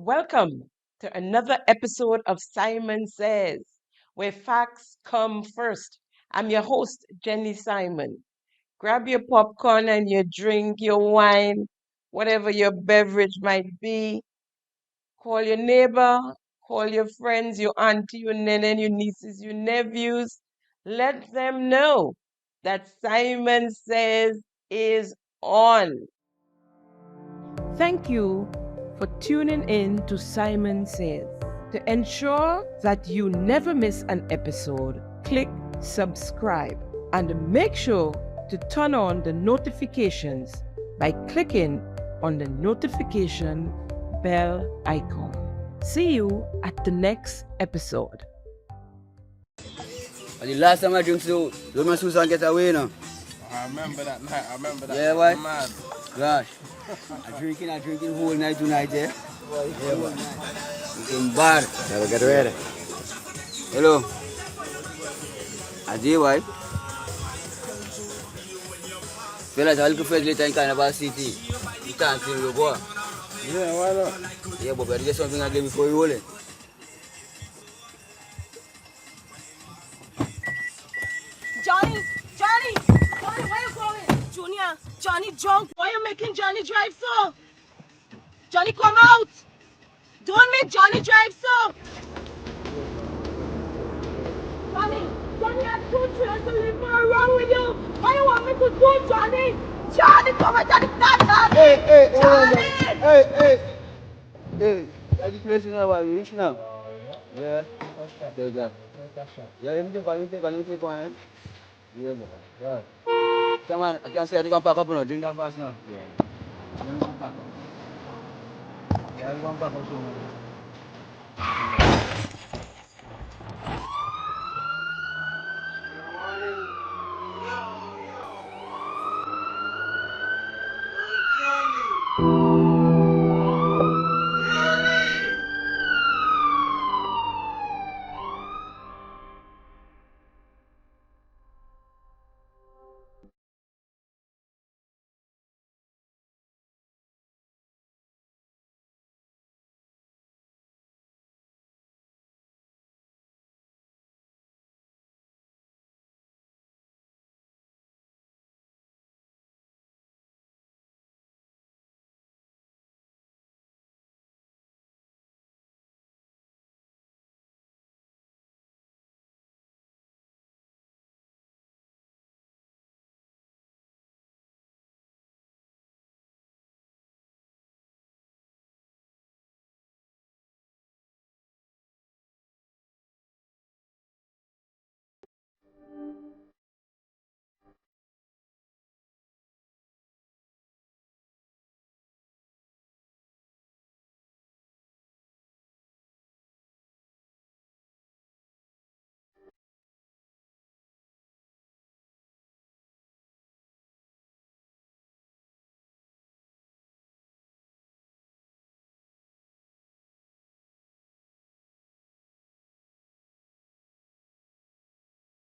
welcome to another episode of Simon Says, where facts come first. I'm your host, Jenny Simon. Grab your popcorn and your drink, your wine, whatever your beverage might be. Call your neighbor, call your friends, your auntie, your nene, your nieces, your nephews. Let them know that Simon Says is on. Thank you for tuning in to Simon Says. To ensure that you never miss an episode, click subscribe and make sure to turn on the notifications by clicking on the notification bell icon. See you at the next episode. And the last time I drink Roman Susan get away now. I remember that night. I remember that. Yeah, boy. Mad. Gosh. I drinking whole night tonight, yeah? Yeah, boy. Looking bad. Never get ready. Hello. Adi, boy. Fellas, I'll go first later in Carnival City. You can't see me, boy. Yeah, why not? Yeah, but better get something again before you roll it. Johnny, where you going? Junior, Johnny drunk. Why you making Johnny drive so? Johnny, come out. Don't make Johnny drive so. Johnny has 2 children to live. What's wrong with you? Why you want me to do, Johnny? Johnny, come on, Johnny, stop, Johnny. Hey. Hey, are you crazy now? Are you rich now? Yeah. There you go. Yeah, everything fine. Yeah, boy. Right. Come on, I can't say I think pack up now. Drink that fast now. Yeah. I'm going to pack up. Yeah, I'm going to pack up soon.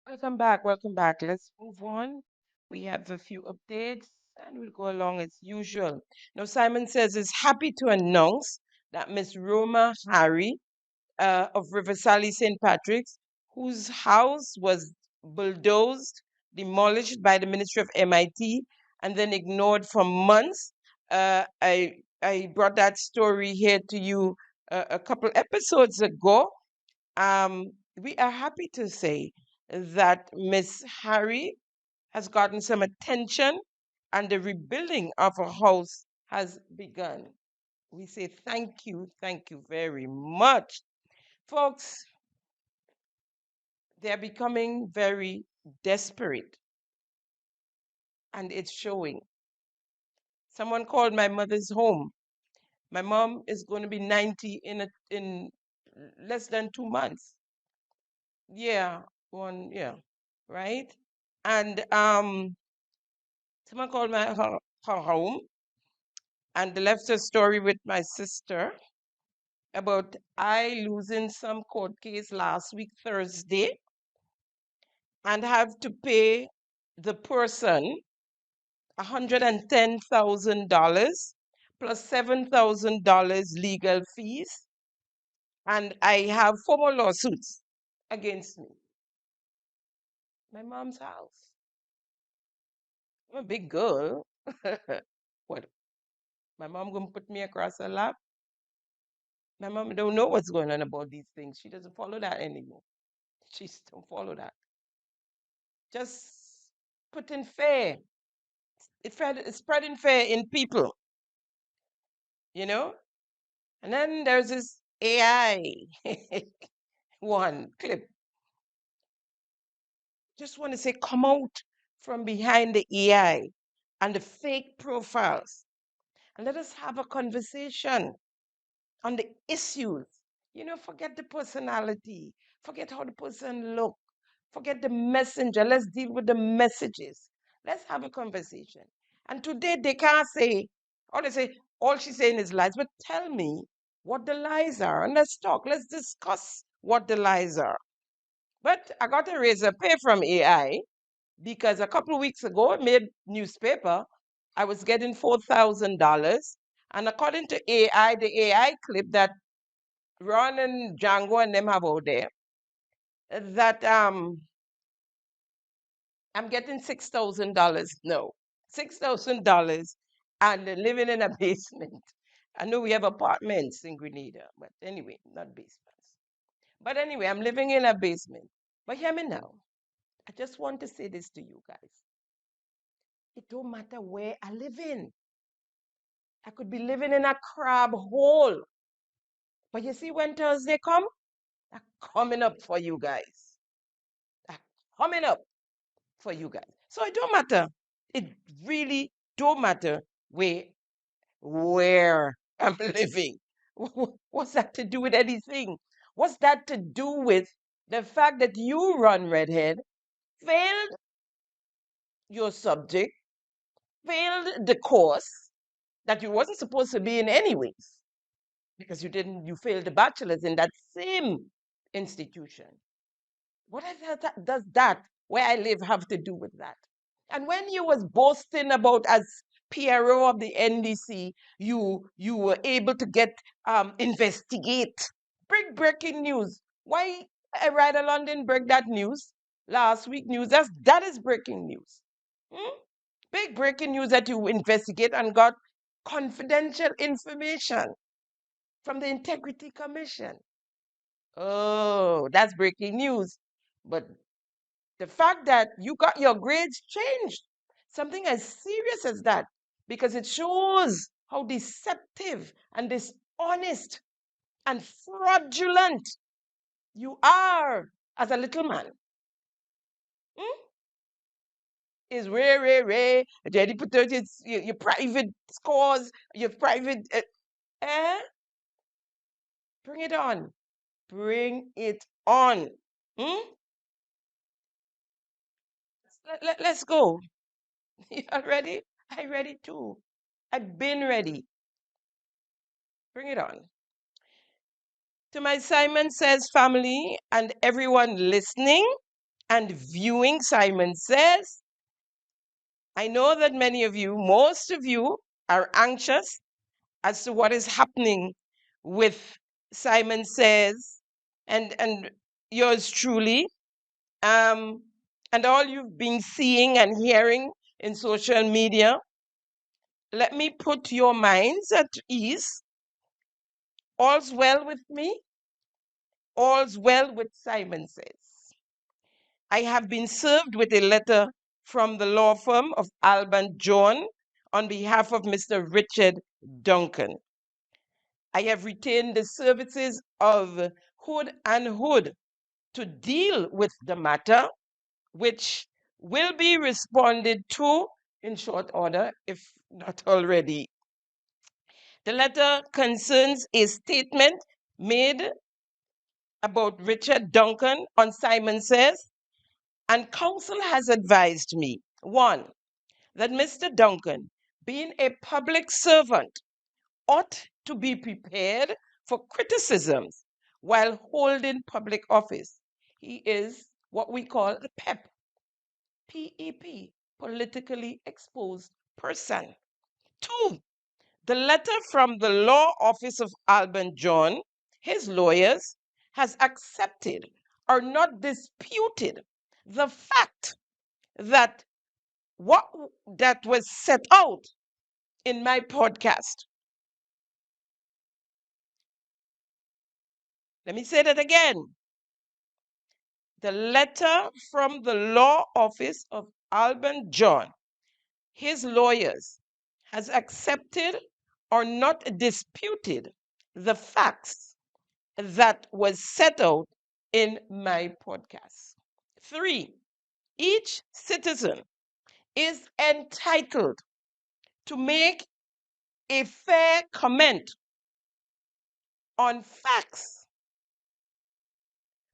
Welcome back. Let's move on. We have a few updates and we'll go along as usual. Now, Simon Says is happy to announce that Miss Roma Harry of Riverside St. Patrick's, whose house was bulldozed, demolished by the Ministry of MIT, and then ignored for months. I brought that story here to you a couple episodes ago. We are happy to say that Miss Harry has gotten some attention and the rebuilding of her house has begun. We say thank you very much. Folks, they're becoming very desperate and it's showing. Someone called my mother's home. My mom is going to be 90 in less than 2 months. Yeah, right? And someone called her home and left a story with my sister about I losing some court case last week, Thursday, and have to pay the person $110,000 plus $7,000 legal fees, and I have 4 more lawsuits against me. My mom's house. I'm a big girl. What? My mom gonna put me across her lap? My mom don't know what's going on about these things. She doesn't follow that anymore. She don't follow that. Just putting fear. It's spreading fear in people, you know? And then there's this AI one clip. Just want to say, come out from behind the AI and the fake profiles and let us have a conversation on the issues. Forget the personality, forget how the person look, forget the messenger. Let's deal with the messages. Let's have a conversation. And today they can't say, all she's saying is lies, but tell me what the lies are and let's talk. Let's discuss what the lies are. But I got a razor pay from AI because a couple of weeks ago, I made newspaper. I was getting $4,000. And according to AI, the AI clip that Ron and Django and them have out there, that I'm getting $6,000. No, $6,000 and living in a basement. I know we have apartments in Grenada, but anyway, not basements. But anyway, I'm living in a basement. But hear me now. I just want to say this to you guys. It don't matter where I live in. I could be living in a crab hole. But you see, when Thursday come, I'm coming up for you guys. I'm coming up for you guys. So it don't matter. It really don't matter where I'm living. What's that to do with anything? What's that to do with the fact that you, Run Redhead, failed your subject, failed the course that you wasn't supposed to be in anyways, because you failed the bachelor's in that same institution. What does that, where I live, have to do with that? And when you was boasting about as PRO of the NDC, you were able to get investigate. Big breaking news. Why Ryder London break that news last week news? That is breaking news. Big breaking news that you investigate and got confidential information from the Integrity Commission. Oh, that's breaking news. But the fact that you got your grades changed, something as serious as that, because it shows how deceptive and dishonest and fraudulent you are as a little man. Is Ray, Jenny put your private scores, your private, bring it on. Bring it on. Let's go. You all ready? I ready too. I've been ready. Bring it on. To my Simon Says family and everyone listening and viewing Simon Says, I know that many of you, most of you, are anxious as to what is happening with Simon Says and yours truly, and all you've been seeing and hearing in social media. Let me put your minds at ease. All's well with me. All's well with Simon Says. I have been served with a letter from the law firm of Alban John on behalf of Mr. Richard Duncan. I have retained the services of Hood and Hood to deal with the matter, which will be responded to in short order, if not already. The letter concerns a statement made about Richard Duncan on Simon Says, and counsel has advised me, one, that Mr. Duncan, being a public servant, ought to be prepared for criticisms while holding public office. He is what we call a PEP, politically exposed person. Two, The letter from the law office of Alban John, his lawyers, has accepted or not disputed the fact that what that was set out in my podcast. Let me say that again. The letter from the law office of Alban John, his lawyers, has accepted or not disputed the facts that was set out in my podcast. 3, each citizen is entitled to make a fair comment on facts,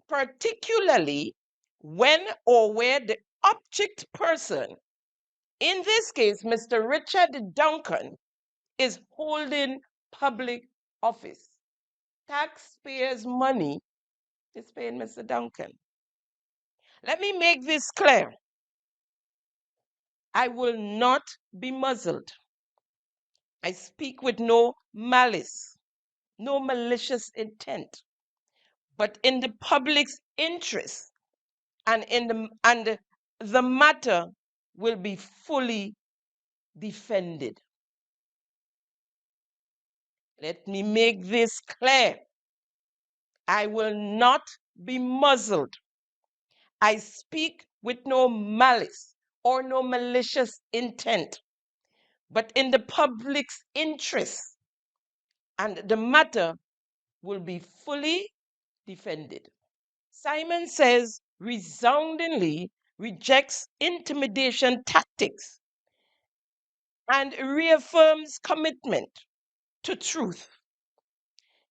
particularly when or where the object person, in this case, Mr. Richard Duncan, is holding public office. Taxpayers' money is paying Mr. Duncan. Let me make this clear. I will not be muzzled. I speak with no malice, no malicious intent, but in the public's interest, and the matter will be fully defended. Let me make this clear. I will not be muzzled. I speak with no malice or no malicious intent, but in the public's interest, and the matter will be fully defended. Simon Says resoundingly rejects intimidation tactics and reaffirms commitment to truth.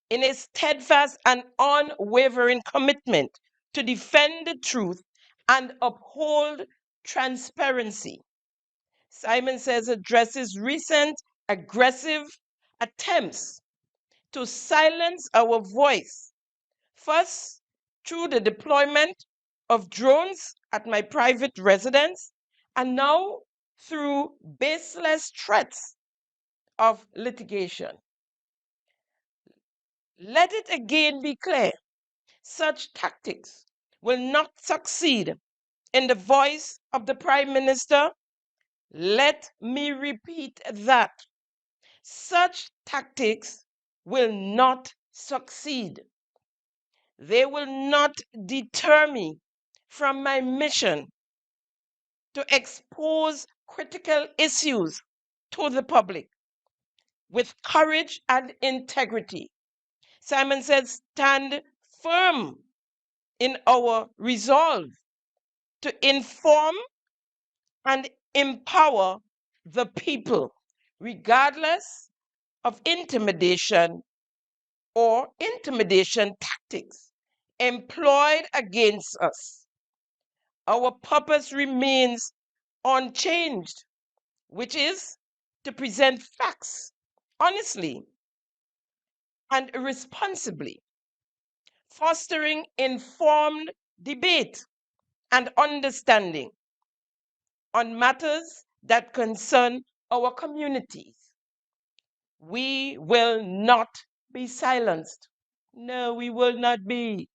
In a steadfast and unwavering commitment to defend the truth and uphold transparency, Simon Says addresses recent aggressive attempts to silence our voice, first through the deployment of drones at my private residence, and now through baseless threats of litigation. Let it again be clear, such tactics will not succeed in the voice of the Prime Minister. Let me repeat that. Such tactics will not succeed. They will not deter me from my mission to expose critical issues to the public with courage and integrity. Simon Says, stand firm in our resolve to inform and empower the people, regardless of intimidation or intimidation tactics employed against us. Our purpose remains unchanged, which is to present facts honestly and responsibly, fostering informed debate and understanding on matters that concern our communities. We will not be silenced. No, we will not be.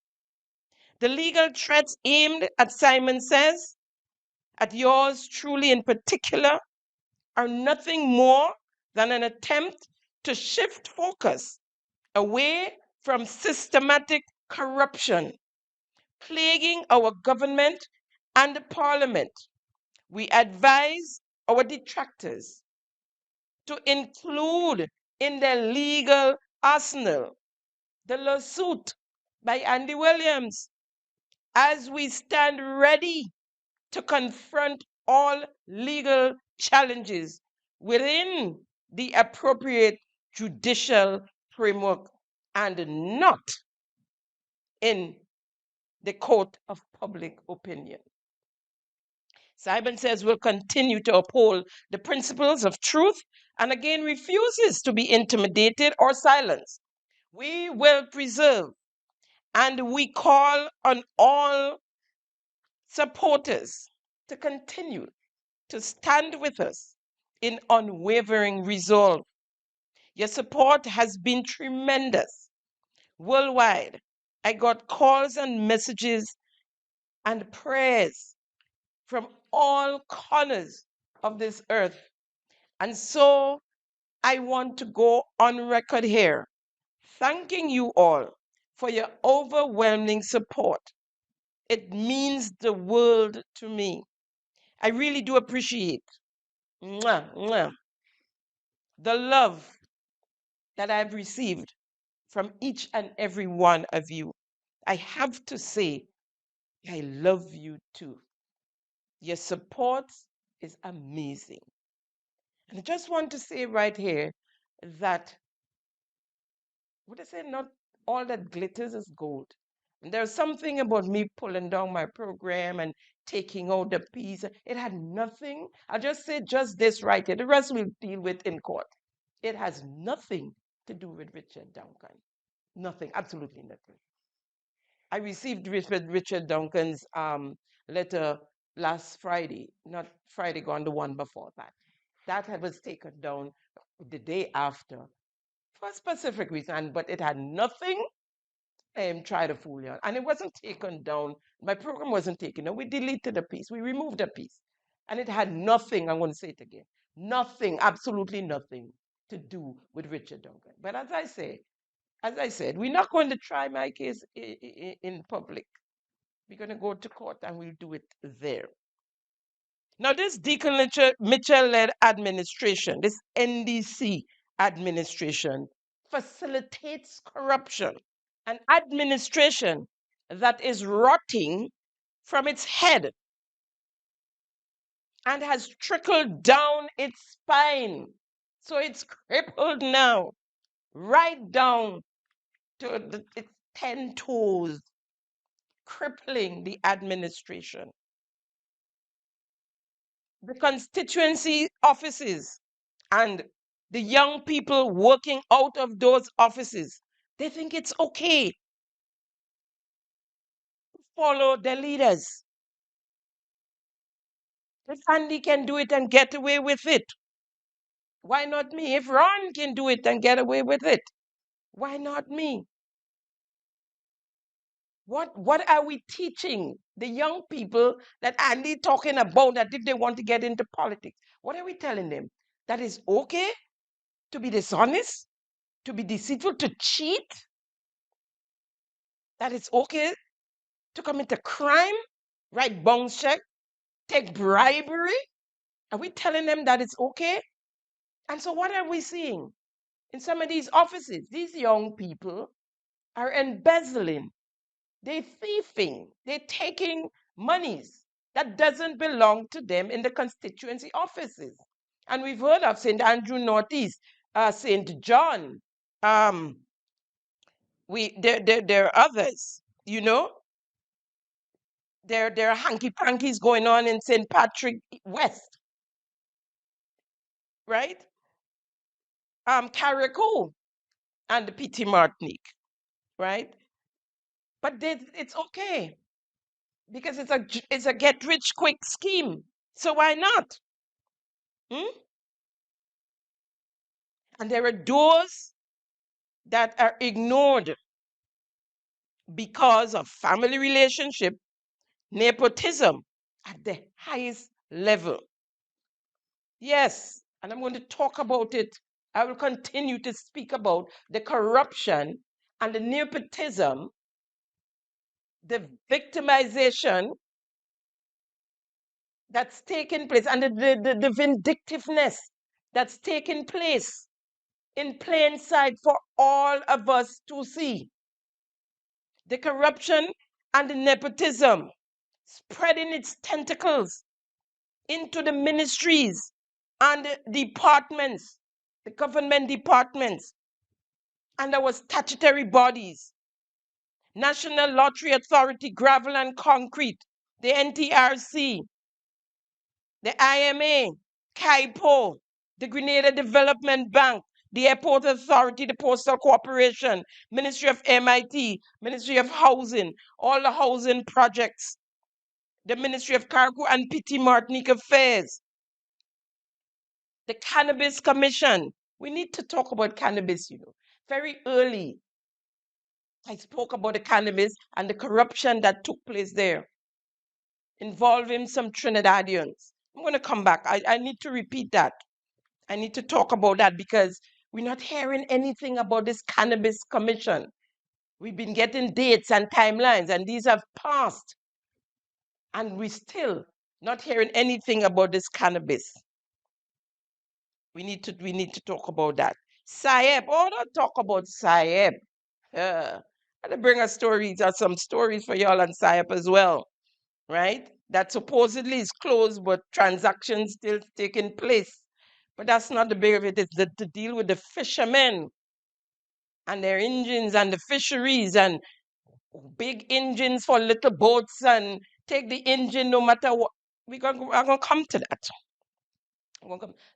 The legal threats aimed at Simon Says, at yours truly in particular, are nothing more than an attempt to shift focus away from systematic corruption plaguing our government and the parliament. We advise our detractors to include in their legal arsenal the lawsuit by Andy Williams, as we stand ready to confront all legal challenges within the appropriate judicial framework and not in the court of public opinion. Simon Says will continue to uphold the principles of truth and again refuses to be intimidated or silenced. We will preserve, and we call on all supporters to continue to stand with us in unwavering resolve Your support has been tremendous. Worldwide, I got calls and messages and prayers from all corners of this earth. And so I want to go on record here, thanking you all for your overwhelming support. It means the world to me. I really do appreciate mwah, mwah, the love that I've received from each and every one of you. I have to say, I love you too. Your support is amazing. And I just want to say right here that, what I say, not all that glitters is gold. And there's something about me pulling down my program and taking out the piece. It had nothing. I'll just say just this right here. The rest we'll deal with in court. It has nothing to do with Richard Duncan. Nothing, absolutely nothing. I received Richard Duncan's letter last Friday, not Friday gone, the one before that. That was taken down the day after for a specific reason, but it had nothing try to fool you. And it wasn't taken down. My program wasn't taken down. We deleted a piece. We removed a piece. And it had nothing, I'm going to say it again, nothing, absolutely nothing to do with Richard Duncan. But as I said, we're not going to try my case in public. We're going to go to court and we'll do it there. Now, this Deacon Mitchell-led administration, this NDC administration, facilitates corruption. An administration that is rotting from its head and has trickled down its spine. So it's crippled now, right down to its 10 toes, crippling the administration. The constituency offices and the young people working out of those offices, they think it's okay to follow their leaders. If Andy can do it and get away with it, why not me? If Ron can do it and get away with it, why not me? What are we teaching the young people that Andy talking about, that if they want to get into politics? What are we telling them? That it's okay to be dishonest, to be deceitful, to cheat? That it's okay to commit a crime, write bounce check, take bribery? Are we telling them that it's okay? And so what are we seeing? In some of these offices, these young people are embezzling, they're thieving, they're taking monies that doesn't belong to them in the constituency offices. And we've heard of St. Andrew Northeast, St. John. There are others, you know. There are hanky-pankies going on in St. Patrick West, right? Carriacou and the PT Martinique, right? But it's okay because it's a get rich quick scheme. So why not? And there are those that are ignored because of family relationship, nepotism at the highest level. Yes, and I'm going to talk about it. I will continue to speak about the corruption and the nepotism, the victimization that's taken place, and the vindictiveness that's taken place in plain sight for all of us to see. The corruption and the nepotism spreading its tentacles into the ministries and the departments, the government departments, and our statutory bodies. National Lottery Authority, Gravel and Concrete, the NTRC, the IMA, CAIPO, the Grenada Development Bank, the Airport Authority, the Postal Corporation, Ministry of MIT, Ministry of Housing, all the housing projects, the Ministry of Cargo and PT Martinique Affairs, the Cannabis Commission, We need to talk about cannabis, Very early, I spoke about the cannabis and the corruption that took place there, involving some Trinidadians. I'm going to come back. I need to repeat that. I need to talk about that because we're not hearing anything about this cannabis commission. We've been getting dates and timelines, and these have passed. And we're still not hearing anything about this cannabis. We need to talk about that. Saeb, don't talk about Saeb. I'll bring us stories or some stories for y'all on Saeb as well, right? That supposedly is closed, but transactions still taking place. But that's not the big of it. It's to deal with the fishermen and their engines and the fisheries and big engines for little boats and take the engine no matter what. I'm gonna come to that.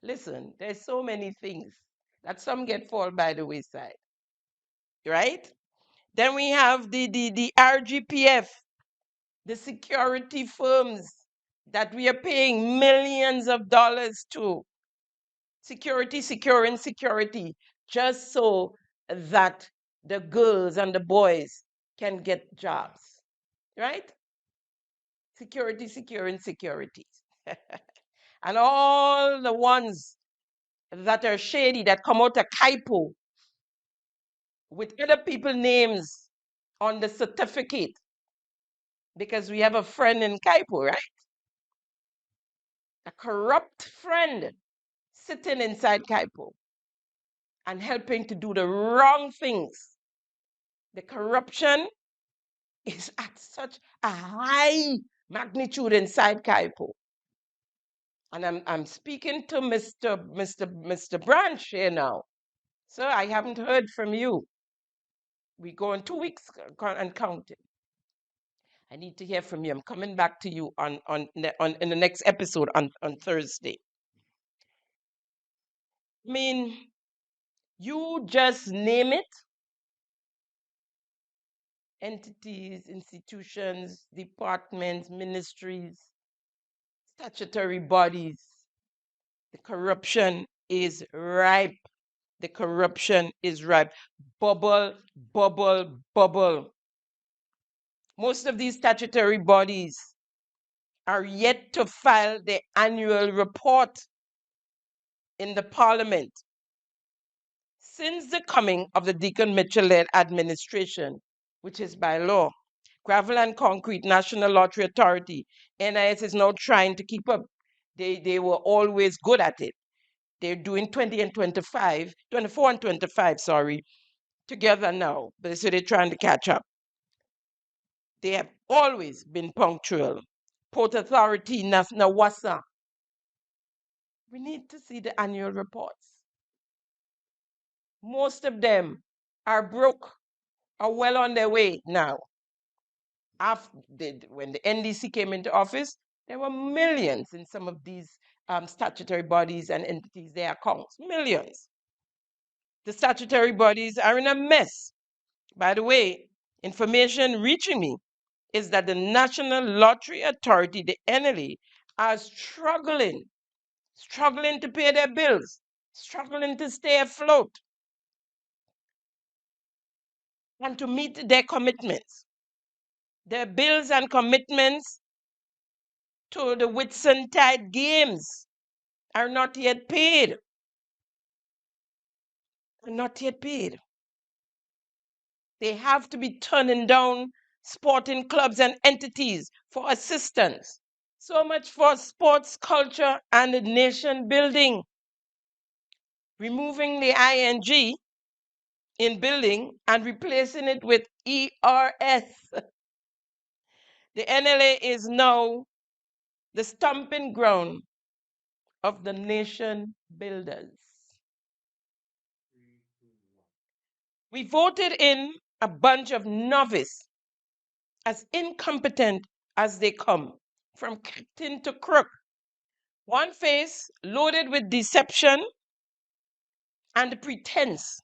Listen, there's so many things that some get fall by the wayside, right? Then we have the RGPF, the security firms that we are paying millions of dollars to. Securing security, just so that the girls and the boys can get jobs, right? Securing security. And all the ones that are shady that come out of Kaipo with other people's names on the certificate, because we have a friend in Kaipo, right? A corrupt friend sitting inside Kaipo and helping to do the wrong things. The corruption is at such a high magnitude inside Kaipo. And I'm speaking to Mr. Branch here now. Sir, I haven't heard from you. We go in 2 weeks and counting. I need to hear from you. I'm coming back to you on in the next episode on Thursday. I mean, you just name it. Entities, institutions, departments, ministries, statutory bodies. The corruption is ripe. The corruption is ripe. Bubble, bubble, bubble. Most of these statutory bodies are yet to file their annual report in the parliament. Since the coming of the Deacon Mitchell-led administration, which is by law, Gravel and Concrete National Lottery Authority, NIS is now trying to keep up. They were always good at it. They're doing 20 and 25, 24 and 25, sorry, together now. So they're trying to catch up. They have always been punctual. Port Authority, Nawasa. We need to see the annual reports. Most of them are broke, are well on their way now. When the NDC came into office, there were millions in some of these statutory bodies and entities, their accounts, millions. The statutory bodies are in a mess. By the way, information reaching me is that the National Lottery Authority, the NLA, are struggling to pay their bills, struggling to stay afloat and to meet their commitments. Their bills and commitments to the Whitsuntide Games are not yet paid. Are not yet paid. They have to be turning down sporting clubs and entities for assistance. So much for sports culture and nation building. Removing the ing in building and replacing it with ERS. The NLA is now the stomping ground of the nation builders. We voted in a bunch of novice, as incompetent as they come, from captain to crook. One face loaded with deception and pretense.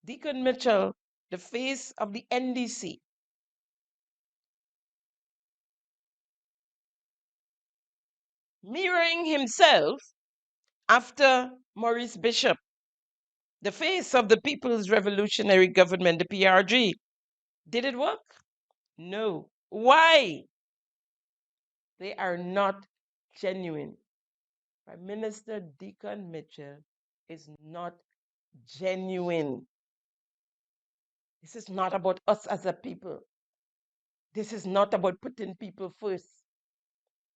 Deacon Mitchell, the face of the NDC. Mirroring himself after Maurice Bishop, the face of the People's Revolutionary Government, the PRG. Did it work? No. Why? They are not genuine. Prime Minister Deacon Mitchell is not genuine. This is not about us as a people. This is not about putting people first.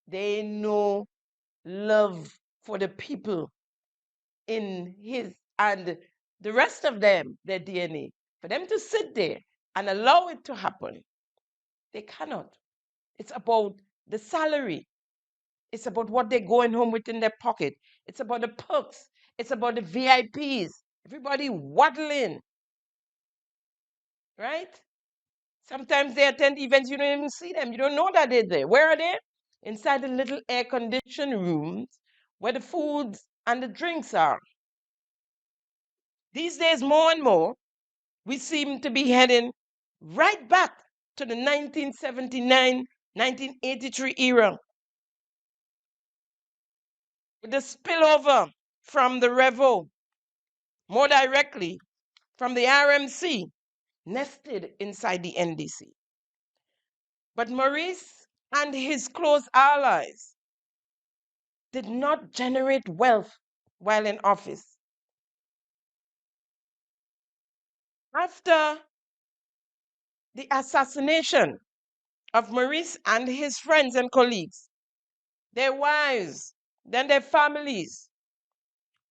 They know love for the people in his and the rest of them, their DNA. For them to sit there and allow it to happen, they cannot. It's about the salary. It's about what they're going home with in their pocket. It's about the perks. It's about the VIPs. Everybody waddling, right? Sometimes they attend events, you don't even see them. You don't know that they're there. Where are they? Inside the little air-conditioned rooms where the foods and the drinks are. These days, more and more, we seem to be heading right back to the 1979, 1983 era. With the spillover from the Revo, more directly from the RMC, nested inside the NDC. But Maurice and his close allies did not generate wealth while in office. After the assassination of Maurice and his friends and colleagues, their wives, then their families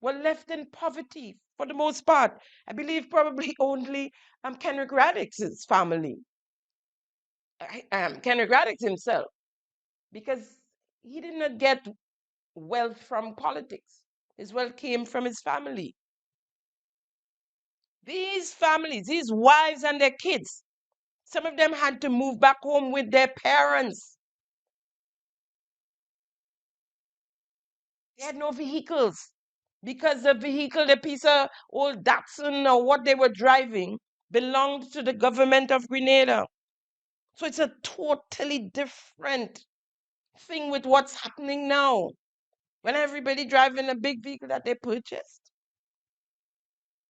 were left in poverty for the most part. I believe probably only Kenrick Raddick's family, Kenrick Raddick himself, because he did not get wealth from politics. His wealth came from his family. These families, these wives and their kids, some of them had to move back home with their parents. They had no vehicles because the vehicle, the piece of old Datsun or what they were driving, belonged to the government of Grenada. So it's a totally different thing with what's happening now. When everybody driving a big vehicle that they purchased.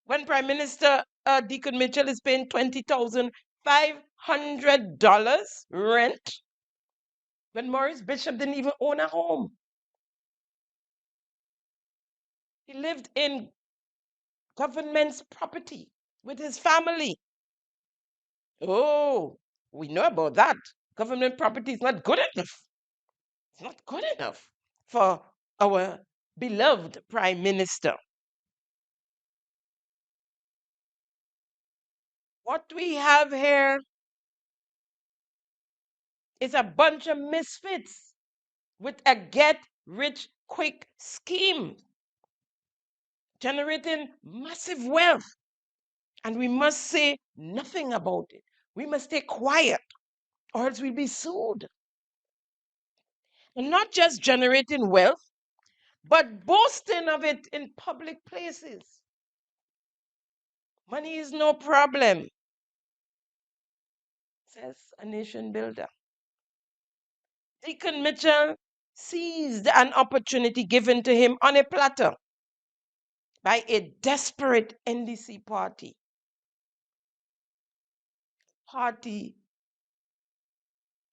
When Prime Minister Deacon Mitchell is paying $20,500 rent, when Maurice Bishop didn't even own a home. He lived in government's property with his family. Oh, we know about that. Government property is not good enough. It's not good enough for our beloved Prime Minister. What we have here is a bunch of misfits with a get-rich-quick scheme, generating massive wealth. And we must say nothing about it. We must stay quiet, or else we'll be sued. And not just generating wealth, but boasting of it in public places. Money is no problem, says a nation builder. Deacon Mitchell seized an opportunity given to him on a platter by a desperate NDC party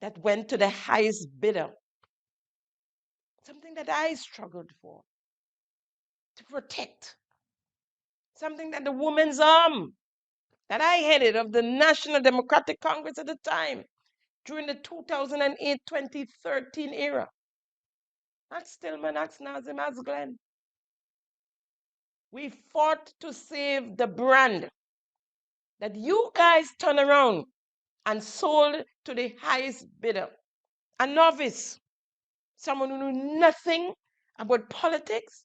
that went to the highest bidder, something that I struggled for, to protect, something that the woman's arm that I headed of the National Democratic Congress at the time, during the 2008-2013 era. That's Stillman, that's Nazim, that's Glenn. We fought to save the brand that you guys turned around and sold to the highest bidder. A novice, someone who knew nothing about politics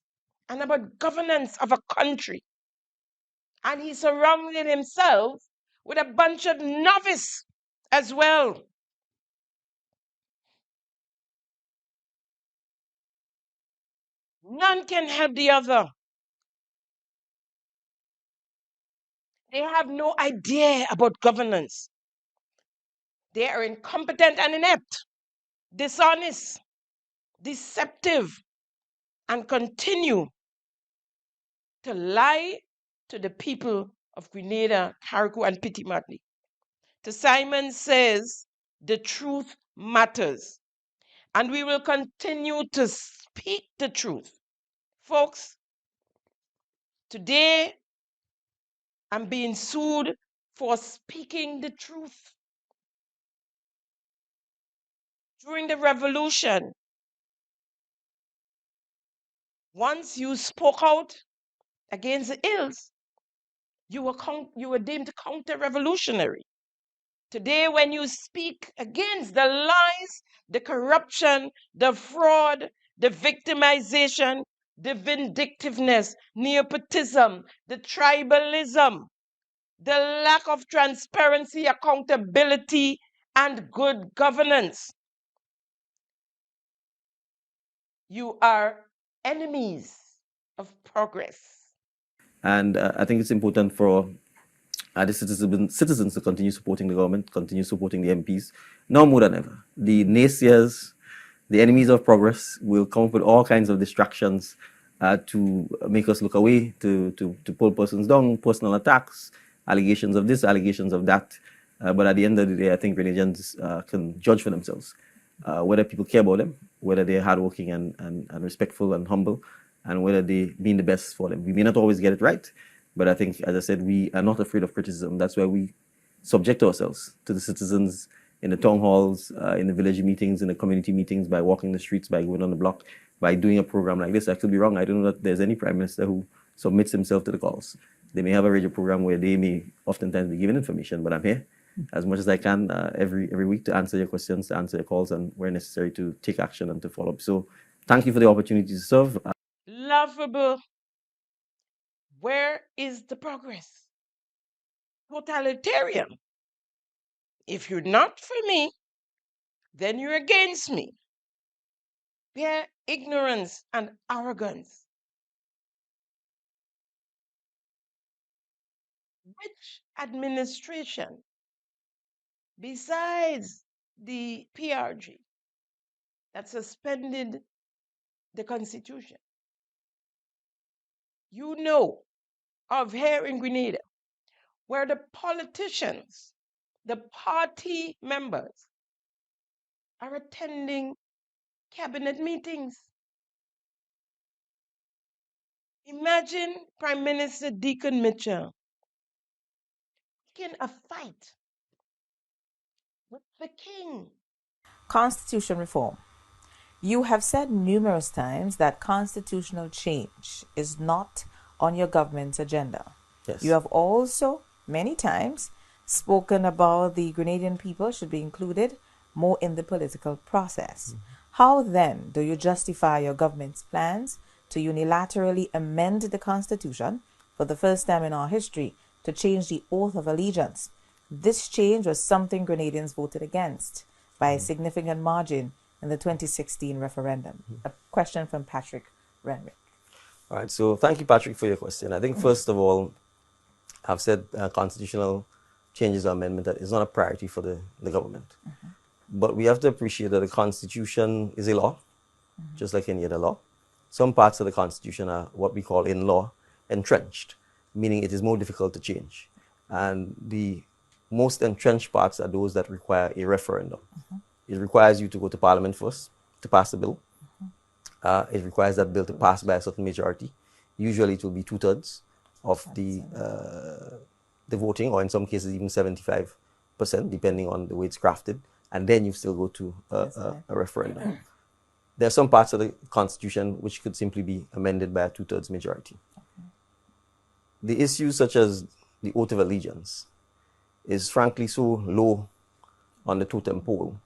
and about governance of a country. And he surrounded himself with a bunch of novices as well. None can help the other. They have no idea about governance. They are incompetent and inept, dishonest, deceptive, and continue to lie to the people of Grenada, Carriacou, and Petit Martinique. To Simon Says, the truth matters. And we will continue to speak the truth. Folks, today I'm being sued for speaking the truth. During the revolution, once you spoke out against the ills, you were deemed counter-revolutionary. Today, when you speak against the lies, the corruption, the fraud, the victimization, the vindictiveness, nepotism, the tribalism, the lack of transparency, accountability, and good governance, you are enemies of progress. And I think it's important for the citizens to continue supporting the government, continue supporting the MPs, now more than ever. The naysayers, the enemies of progress will come up with all kinds of distractions to make us look away, to pull persons down, personal attacks, allegations of this, allegations of that. But at the end of the day, I think Grenadians can judge for themselves whether people care about them, whether they're hardworking and respectful and humble, and whether they mean the best for them. We may not always get it right, but I think, as I said, we are not afraid of criticism. That's why we subject ourselves to the citizens in the town halls, in the village meetings, in the community meetings, by walking the streets, by going on the block, by doing a program like this. I could be wrong. I don't know that there's any prime minister who submits himself to the calls. They may have a radio program where they may oftentimes be given information, but I'm here as much as I can every week to answer your questions, to answer your calls, and where necessary to take action and to follow up. So thank you for the opportunity to serve. Laughable. Where is the progress? Totalitarian. If you're not for me, then you're against me. Bare ignorance and arrogance. Which administration, besides the PRG, that suspended the Constitution, you know of here in Grenada, where the politicians, the party members, are attending cabinet meetings? Imagine Prime Minister Deacon Mitchell picking a fight with the king. Constitution reform. You have said numerous times that constitutional change is not on your government's agenda. Yes. You have also many times spoken about the Grenadian people should be included more in the political process. How then do you justify your government's plans to unilaterally amend the Constitution for the first time in our history to change the oath of allegiance? This change was something Grenadians voted against by a significant margin in the 2016 referendum. A question from Patrick Renwick. All right, so thank you, Patrick, for your question. I think, first of all, I've said constitutional changes or amendment that is not a priority for the government. But we have to appreciate that the Constitution is a law, just like any other law. Some parts of the Constitution are what we call in law entrenched, meaning it is more difficult to change. And the most entrenched parts are those that require a referendum. It requires you to go to Parliament first to pass a bill. It requires that bill to pass by a certain majority. Usually it will be 2/3 of the voting, or in some cases even 75%, depending on the way it's crafted. And then you still go to a referendum. There are some parts of the Constitution which could simply be amended by a 2/3 majority. The issues such as the oath of allegiance is frankly so low on the totem pole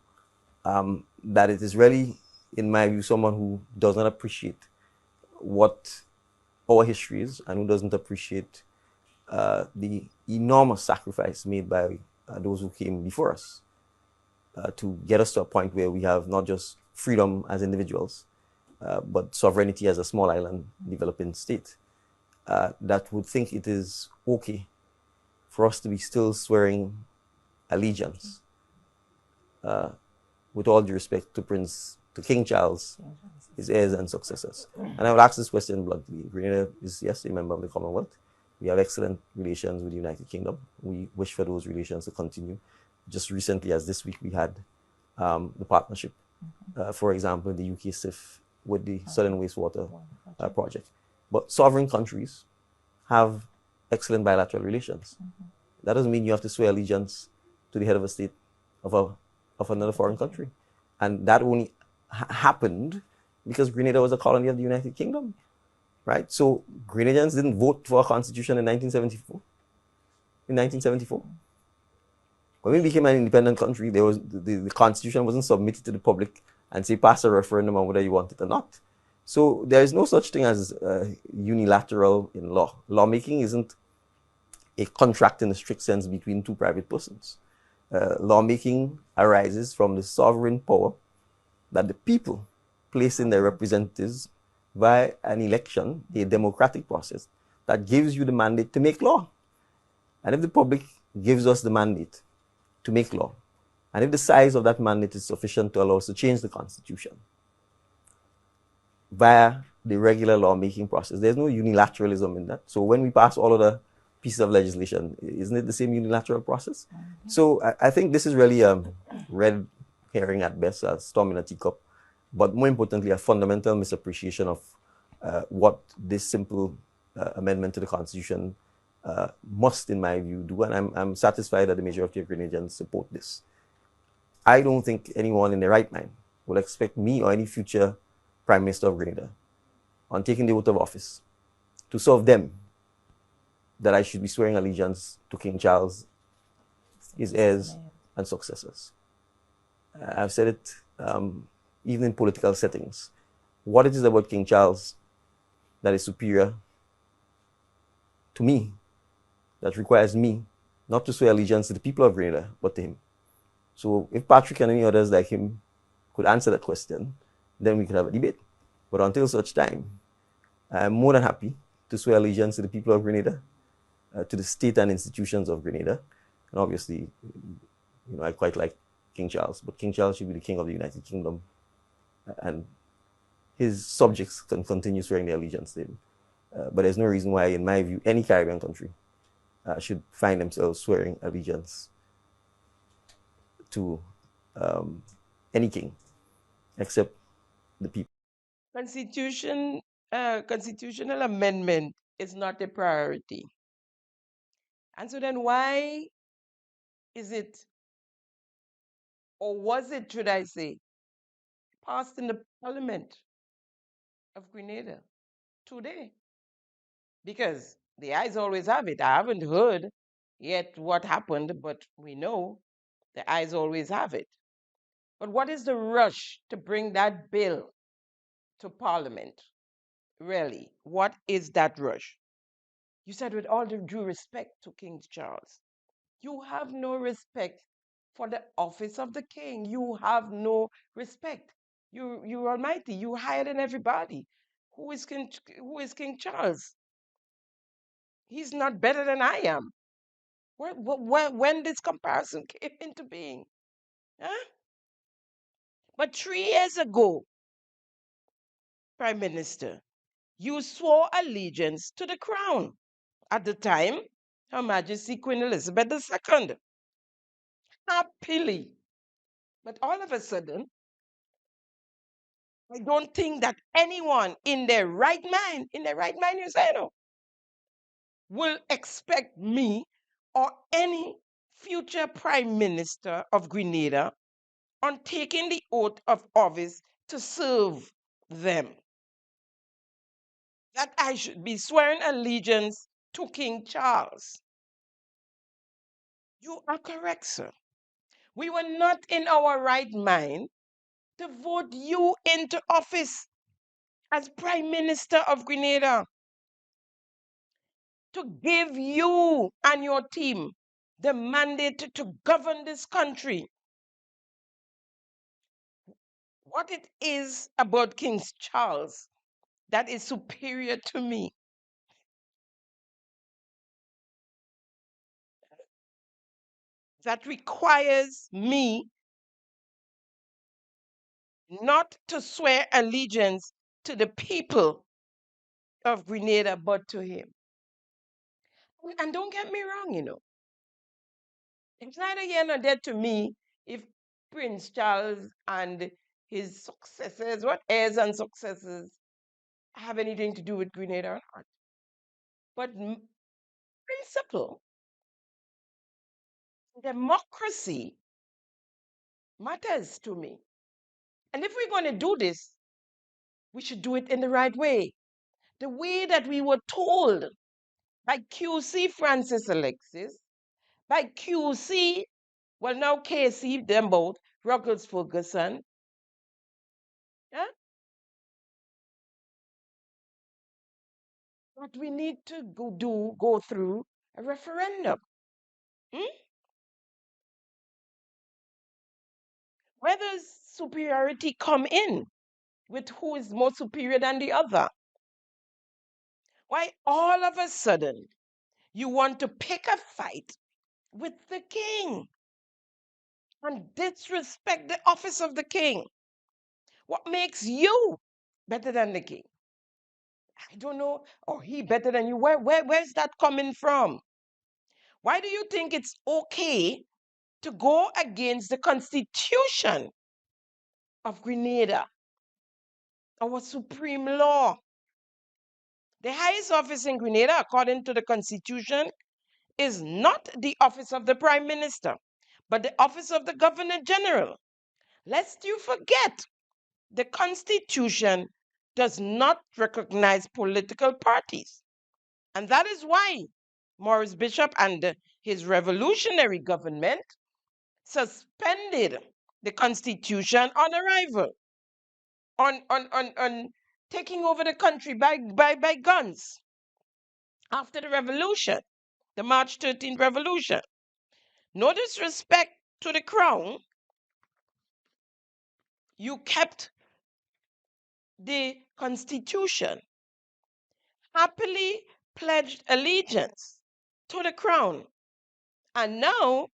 that it is really, in my view, someone who does not appreciate what our history is and who doesn't appreciate the enormous sacrifice made by those who came before us to get us to a point where we have not just freedom as individuals, but sovereignty as a small island developing state, that would think it is okay for us to be still swearing allegiance, with all due respect to to King Charles, his heirs and successors. And I will ask this question bluntly. Grenada is, yes, a member of the Commonwealth. We have excellent relations with the United Kingdom. We wish for those relations to continue. Just recently, as this week, we had the partnership, for example, in the UK SIF with the Southern Wastewater project. But sovereign countries have excellent bilateral relations. That doesn't mean you have to swear allegiance to the head of a state of another foreign country. And that only happened because Grenada was a colony of the United Kingdom, right? So Grenadians didn't vote for a constitution in 1974. In 1974, when we became an independent country, there was the constitution wasn't submitted to the public and say pass a referendum on whether you want it or not. So there is no such thing as unilateral in law. Lawmaking isn't a contract in the strict sense between two private persons. Lawmaking arises from the sovereign power that the people place in their representatives via an election, a democratic process that gives you the mandate to make law. And if the public gives us the mandate to make law, and if the size of that mandate is sufficient to allow us to change the constitution via the regular lawmaking process, there's no unilateralism in that. So when we pass all of the pieces of legislation, isn't it the same unilateral process? So I think this is really a red herring at best, a storm in a teacup, but more importantly, a fundamental misappreciation of what this simple amendment to the Constitution must, in my view, do. And I'm satisfied that the majority of Grenadians support this. I don't think anyone in their right mind will expect me or any future Prime Minister of Grenada, on taking the oath of office, to serve them that I should be swearing allegiance to King Charles, his heirs and successors. I've said it even in political settings. What it is about King Charles that is superior to me, that requires me not to swear allegiance to the people of Grenada, but to him. So if Patrick and any others like him could answer that question, then we could have a debate. But until such time, I'm more than happy to swear allegiance to the people of Grenada, to the state and institutions of Grenada. And obviously, I quite like King Charles, but King Charles should be the king of the United Kingdom, and his subjects can continue swearing their allegiance to him. But there's no reason why, in my view, any Caribbean country should find themselves swearing allegiance to any king except the people. Constitutional amendment is not a priority. And so then why is it, or was it, should I say, passed in the Parliament of Grenada today? Because the eyes always have it. I haven't heard yet what happened, but we know the eyes always have it. But what is the rush to bring that bill to Parliament? Really, what is that rush? You said, with all due respect to King Charles, you have no respect for the office of the king. You have no respect. You almighty. You higher than everybody. Who is King Charles? He's not better than I am. When this comparison came into being? Huh? But 3 years ago, Prime Minister, you swore allegiance to the crown. At the time, Her Majesty Queen Elizabeth II. Happily. But all of a sudden, I don't think that anyone in their right mind, you say no, will expect me or any future Prime Minister of Grenada on taking the oath of office to serve them, that I should be swearing allegiance to King Charles. You are correct, sir. We were not in our right mind to vote you into office as Prime Minister of Grenada, to give you and your team the mandate to govern this country. What it is about King Charles that is superior to me, that requires me not to swear allegiance to the people of Grenada, but to him. And don't get me wrong, it's neither here nor there to me if Prince Charles and his successors, what heirs and successors, have anything to do with Grenada or not. But principle, democracy matters to me. And if we're going to do this, we should do it in the right way. The way that we were told by QC Francis Alexis, by QC, well, now KC, them both, Ruggles Ferguson. Yeah? But we need to go through a referendum. Hmm? Where does superiority come in with who is more superior than the other? Why all of a sudden you want to pick a fight with the king and disrespect the office of the king? What makes you better than the king? I don't know. Or he better than you. Where's that coming from? Why do you think it's okay to go against the Constitution of Grenada, our supreme law? The highest office in Grenada, according to the Constitution, is not the office of the Prime Minister, but the office of the Governor General. Lest you forget, the Constitution does not recognize political parties. And that is why Maurice Bishop and his revolutionary government suspended the Constitution on arrival, on taking over the country by guns after the revolution, the March 13th revolution. No disrespect to the crown, you kept the Constitution, happily pledged allegiance to the crown, and now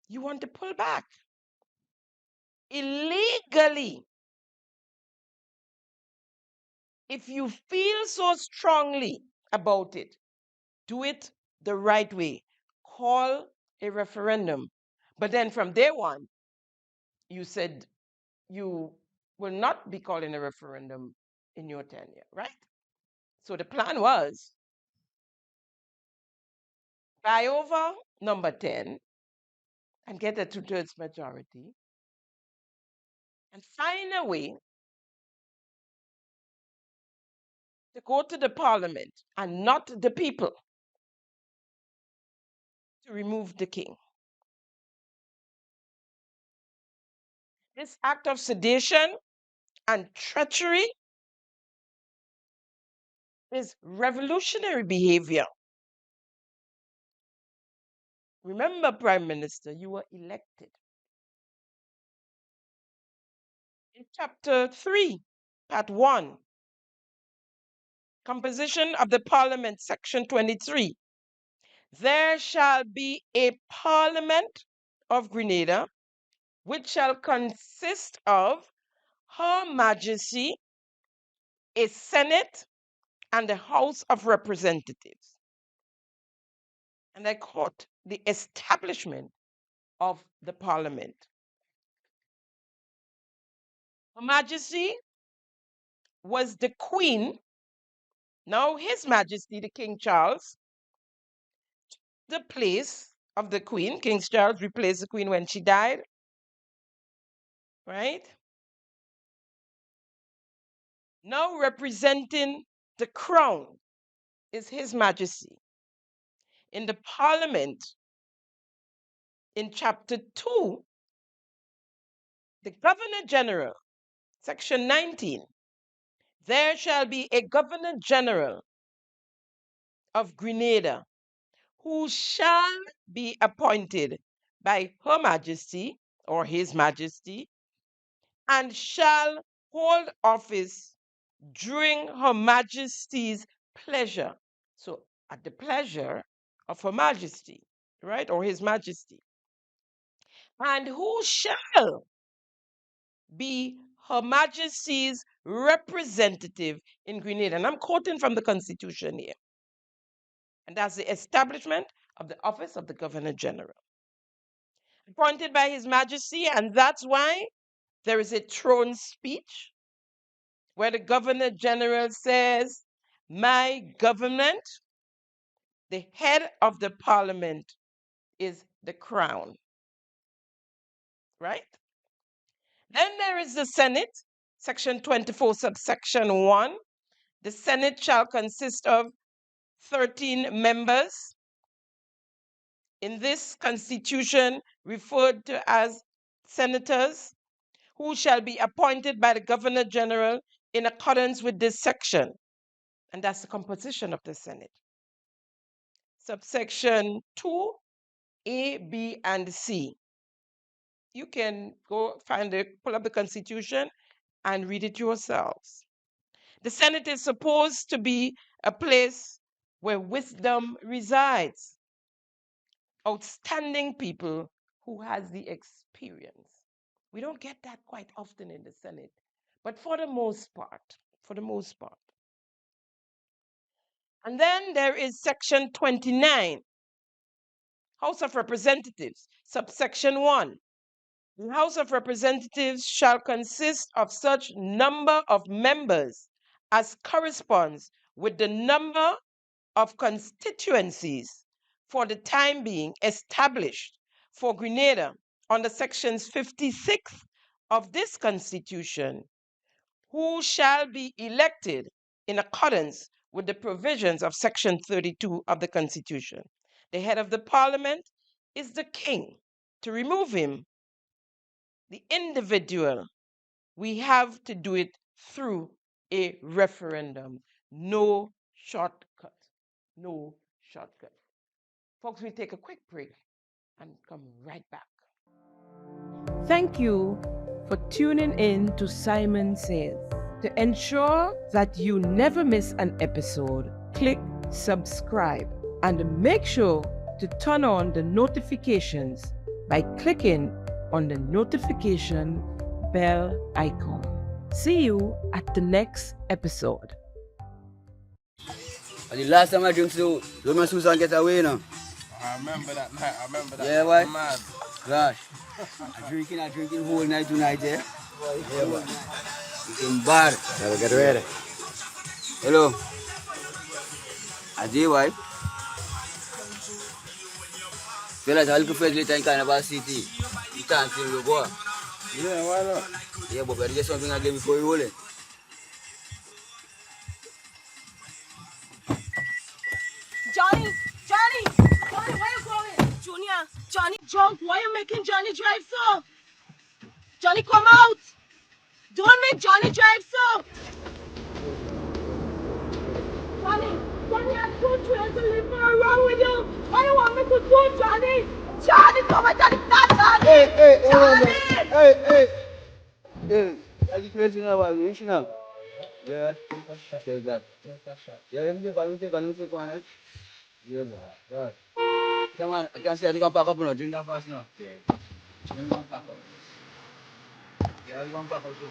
you want to pull back illegally. If you feel so strongly about it, do it the right way. Call a referendum. But then from day one, you said you will not be calling a referendum in your tenure, right? So the plan was buy over number 10 and get a 2/3 majority and find a way to go to the parliament and not the people to remove the king. This act of sedition and treachery is revolutionary behavior. Remember, Prime Minister, you were elected. In chapter 3, part 1, composition of the parliament, section 23, there shall be a parliament of Grenada, which shall consist of Her Majesty, a Senate, and a House of Representatives. And I quote, the establishment of the parliament. Her Majesty was the Queen. Now, His Majesty, the King Charles, the place of the Queen. King Charles replaced the Queen when she died, right? Now, representing the crown is His Majesty. In the Parliament, in chapter 2, the Governor General, section 19, there shall be a Governor General of Grenada who shall be appointed by Her Majesty or His Majesty and shall hold office during Her Majesty's pleasure. So, at the pleasure of Her Majesty, right, or His Majesty. And who shall be Her Majesty's representative in Grenada. And I'm quoting from the Constitution here. And that's the establishment of the office of the Governor General, appointed by His Majesty. And that's why there is a throne speech where the Governor General says, "My government, the head of the Parliament, is the crown." Right? Then there is the Senate, Section 24, subsection 1. The Senate shall consist of 13 members, in this constitution referred to as senators, who shall be appointed by the Governor General in accordance with this section. And that's the composition of the Senate. Subsection 2, A, B, and C. You can go pull up the Constitution and read it yourselves. The Senate is supposed to be a place where wisdom resides. Outstanding people who has the experience. We don't get that quite often in the Senate, but for the most part. And then there is Section 29, House of Representatives, subsection 1. The House of Representatives shall consist of such number of members as corresponds with the number of constituencies for the time being established for Grenada under sections 56 of this Constitution, who shall be elected in accordance with the provisions of section 32 of the Constitution. The head of the Parliament is the king. To remove him, the individual, we have to do it through a referendum. No shortcut. No shortcut. Folks, we take a quick break and come right back. Thank you for tuning in to Simon Says. To ensure that you never miss an episode, click subscribe and make sure to turn on the notifications by clicking on the notification bell icon. See you at the next episode. And the last time I drink so, don't my Susan get away now. I remember that night. I remember that. Yeah, night. boy. Mad. Gosh. I drinking whole night tonight, yeah? Yeah, boy. Drinking bad. Never get ready. Hello. Adi, wife. Fellas, I'll go for later in Carnival City. You can't see you go. Yeah, why not? Yeah, but better get something again before you roll it. Johnny, where you going? Junior, Johnny drunk. Why you making Johnny drive so? Johnny, come out. Don't make Johnny drive so. Johnny, I told you to leave me alone with you. Why you want me to do, Johnny? Johnny, come on, Johnny, not Johnny. Hey. Are you crazy now? Are you now? Yeah. Take that. Yeah, everything going on. Yeah, boy. Come on, I can't say I think I'm pack up now. Drink that fast now. Drink that pack up. Yeah, I'm pack up soon.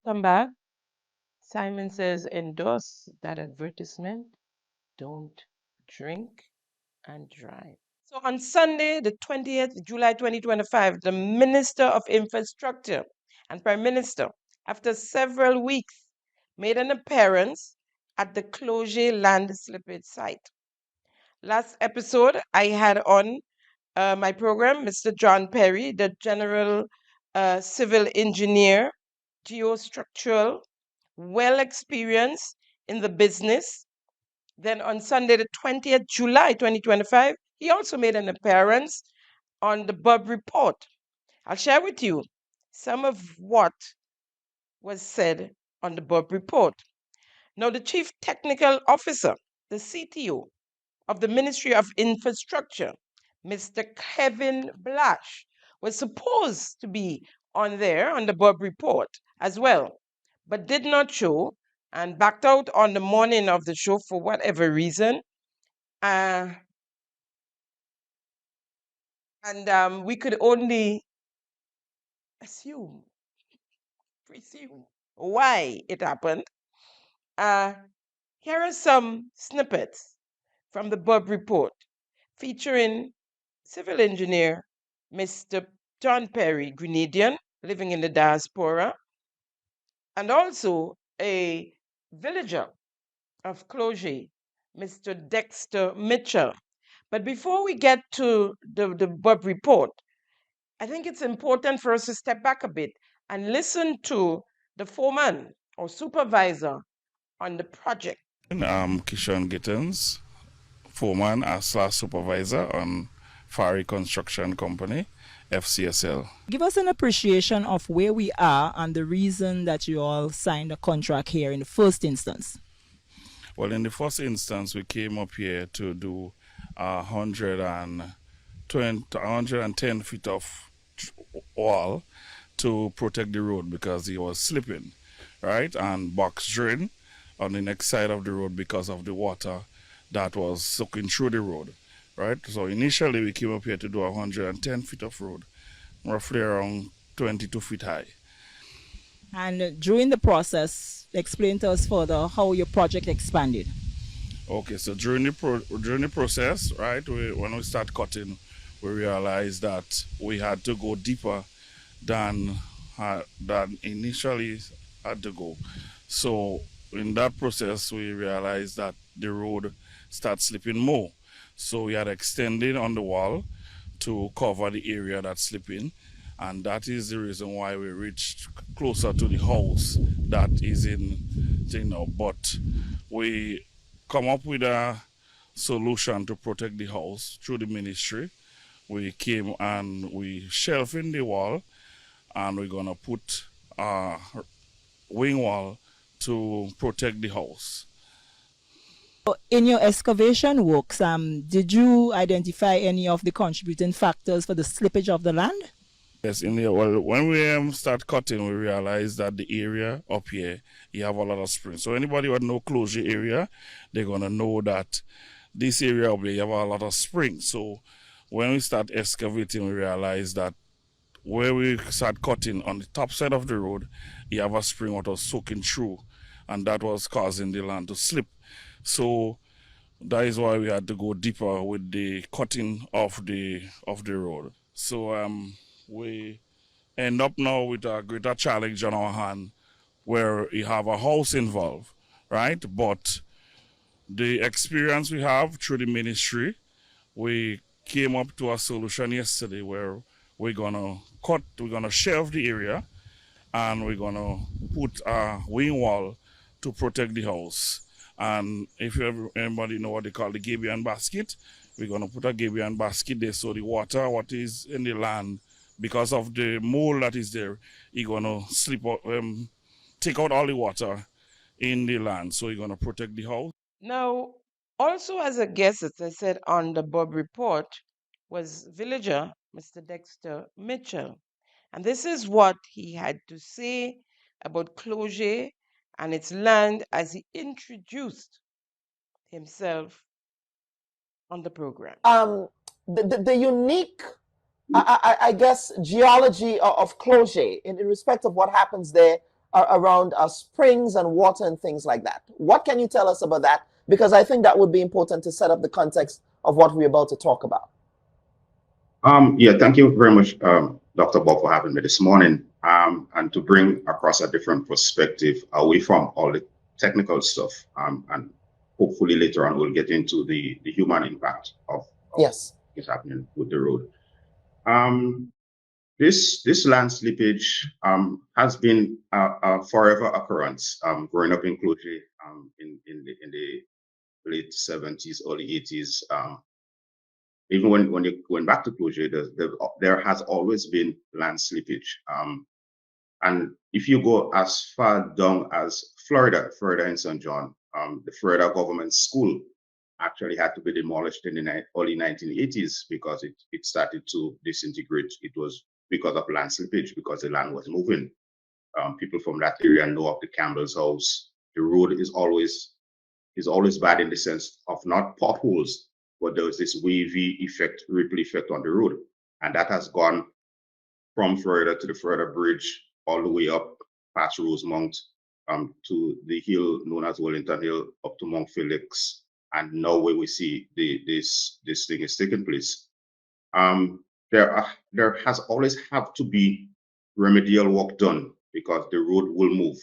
Come back. Simon Says endorse that advertisement. Don't drink and drive. So on Sunday, the 20th July 2025, the Minister of Infrastructure and Prime Minister, after several weeks, made an appearance at the Clozier land slippage site. Last episode, I had on my program Mr. John Perry, the General Civil Engineer, geostructural, well experienced in the business. Then on Sunday, the 20th July 2025, he also made an appearance on the Bub Report. I'll share with you some of what was said on the Bub Report. Now, the Chief Technical Officer, the CTO of the Ministry of Infrastructure, Mr. Kevin Blash, was supposed to be on there on the Bub Report as well, but did not show and backed out on the morning of the show for whatever reason. And we could only assume, presume why it happened. Here are some snippets from the Bub Report featuring civil engineer Mr. John Perry, Grenadian, living in the diaspora, and also a villager of Clozier, Mr. Dexter Mitchell. But before we get to the Bub Report, I think it's important for us to step back a bit and listen to the foreman or supervisor on the project. Kishon Gittens, foreman / supervisor on Fari Construction Company, FCSL. Give us an appreciation of where we are and the reason that you all signed a contract here in the first instance. Well, in the first instance, we came up here to do 110 feet of wall to protect the road because it was slipping, right? And box drain on the next side of the road because of the water that was soaking through the road, right? So initially we came up here to do 110 feet of road, roughly around 22 feet high. And during the process, explain to us further how your project expanded. Okay, so during the process, right, when we start cutting, we realized that we had to go deeper than initially had to go. So in that process, we realized that the road started slipping more. So we had extended on the wall to cover the area that's slipping, and that is the reason why we reached closer to the house that is in, but we come up with a solution to protect the house through the ministry. We came and we shelved in the wall, and we're gonna put a wing wall to protect the house. In your excavation works, did you identify any of the contributing factors for the slippage of the land? Yes, when we start cutting, we realize that the area up here, you have a lot of springs. So anybody who know Clozier area, they're gonna know that this area up there, you have a lot of springs. So when we start excavating, we realize that where we start cutting on the top side of the road, you have a spring that was soaking through, and that was causing the land to slip. So that is why we had to go deeper with the cutting of the road. So we end up now with a greater challenge on our hand where you have a house involved, right? But the experience we have through the ministry, we came up to a solution yesterday where we're gonna shelve the area and we're gonna put a wing wall to protect the house. And if anybody know what they call the gabion basket, we're gonna put a gabion basket there so the water, what is in the land, because of the mold that is there, you're gonna take out all the water in the land. So you're gonna protect the house. Now, also as a guest, as I said on the Bob Report, was villager Mr. Dexter Mitchell. And this is what he had to say about Clozier and its land as he introduced himself on the program. The unique, I guess, geology of Clozier in respect of what happens there around springs and water and things like that. What can you tell us about that? Because I think that would be important to set up the context of what we're about to talk about. Yeah, thank you very much, Dr. Bob, for having me this morning, and to bring across a different perspective away from all the technical stuff, and hopefully later on we'll get into the human impact of yes, what's happening with the road. This land slippage has been a forever occurrence. Growing up in Clozier in the late 70s, early 80s. Even when you went back to Clozier, there has always been land slippage. And if you go as far down as Florida in St. John, the Florida government school actually had to be demolished in the early 1980s because it started to disintegrate. It was because of land slippage, because the land was moving. People from that area know of the Campbell's house. The road is always bad in the sense of not potholes, but there's this wavy effect, ripple effect on the road. And that has gone from Florida to the Florida Bridge, all the way up past Rosemount, to the hill known as Wellington Hill, up to Mount Felix, and now where we see this thing is taking place. There has always have to be remedial work done because the road will move.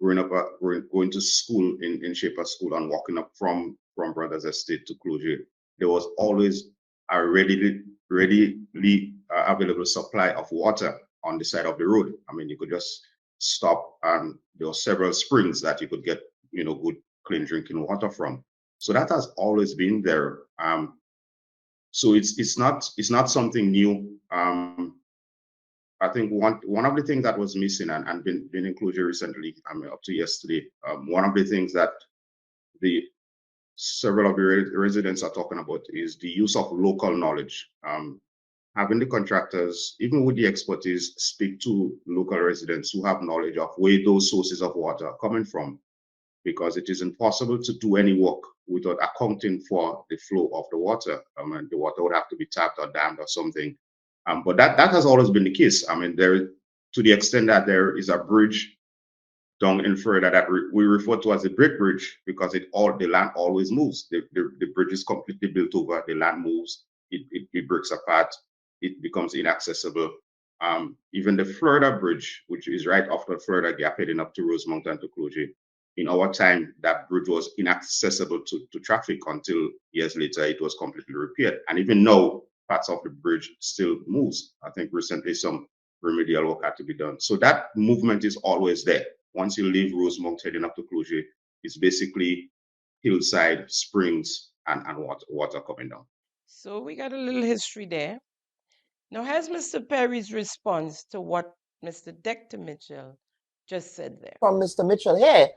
Going to school in Shaper School and walking up from Brothers Estate to Clozier, there was always a readily available supply of water on the side of the road. I mean, you could just stop, and there were several springs that you could get, good clean drinking water from. So that has always been there. So it's not something new. I think one of the things that was missing and been in Clozier recently, up to yesterday, one of the things that the several of the residents are talking about is the use of local knowledge. Having the contractors, even with the expertise, speak to local residents who have knowledge of where those sources of water are coming from, because it is impossible to do any work without accounting for the flow of the water. And the water would have to be tapped or dammed or something. But that has always been the case. I mean, to the extent that there is a bridge down in Florida that we refer to as the brick bridge, because the land always moves. The bridge is completely built over, the land moves, it breaks apart, it becomes inaccessible. Even the Florida bridge, which is right off the Florida Gap heading up to Rosemount and to Clozier, in our time, that bridge was inaccessible to traffic until years later it was completely repaired. And even now, parts of the bridge still moves. I think recently some remedial work had to be done. So that movement is always there. Once you leave Rosemount heading up to Clozier, it's basically hillside, springs, and water coming down. So we got a little history there. Now, here's Mr. Perry's response to what Mr. Dr. Mitchell just said there. From Mr. Mitchell here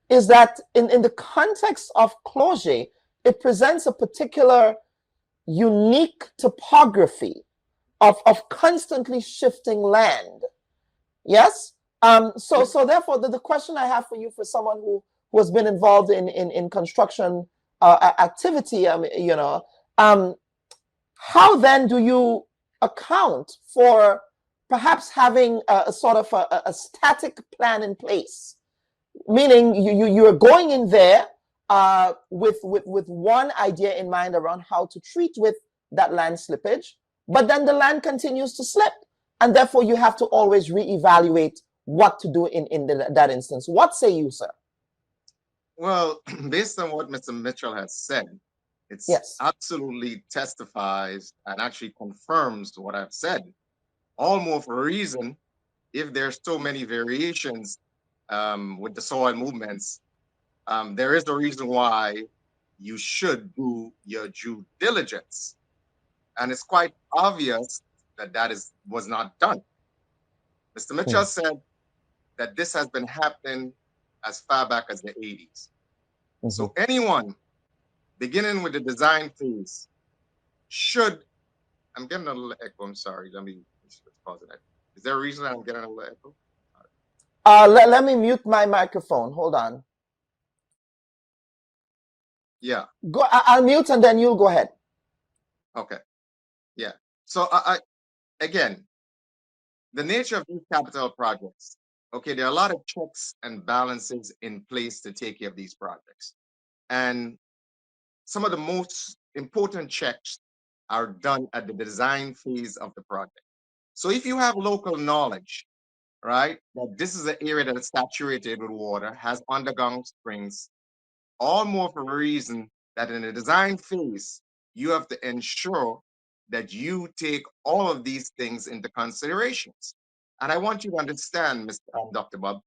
is that in the context of Clozier, it presents a particular unique topography of constantly shifting land. Yes? So therefore, the question I have for you, for someone who has been involved in construction activity, how then do you account for perhaps having a sort of a static plan in place? Meaning you're going in there with one idea in mind around how to treat with that land slippage, but then the land continues to slip, and therefore you have to always reevaluate what to do in that instance. What say you, sir? Well, based on what Mr. Mitchell has said, it's absolutely testifies and actually confirms what I've said. All more for a reason, if there's so many variations with the soil movements, there is a reason why you should do your due diligence. And it's quite obvious that was not done. Mr. Mitchell said that this has been happening as far back as the 80s. So anyone beginning with the design phase should, I'm getting a little echo, I'm sorry, let me pause it. Is there a reason I'm getting a little echo? Let me mute my microphone, hold on. Yeah. I'll mute and then you'll go ahead. Okay. Yeah. So again, the nature of these capital projects Okay, there are a lot of checks and balances in place to take care of these projects. And some of the most important checks are done at the design phase of the project. So if you have local knowledge, right, that this is an area that is saturated with water, has underground springs, all more for a reason that in the design phase, you have to ensure that you take all of these things into considerations. And I want you to understand, Dr. Bob,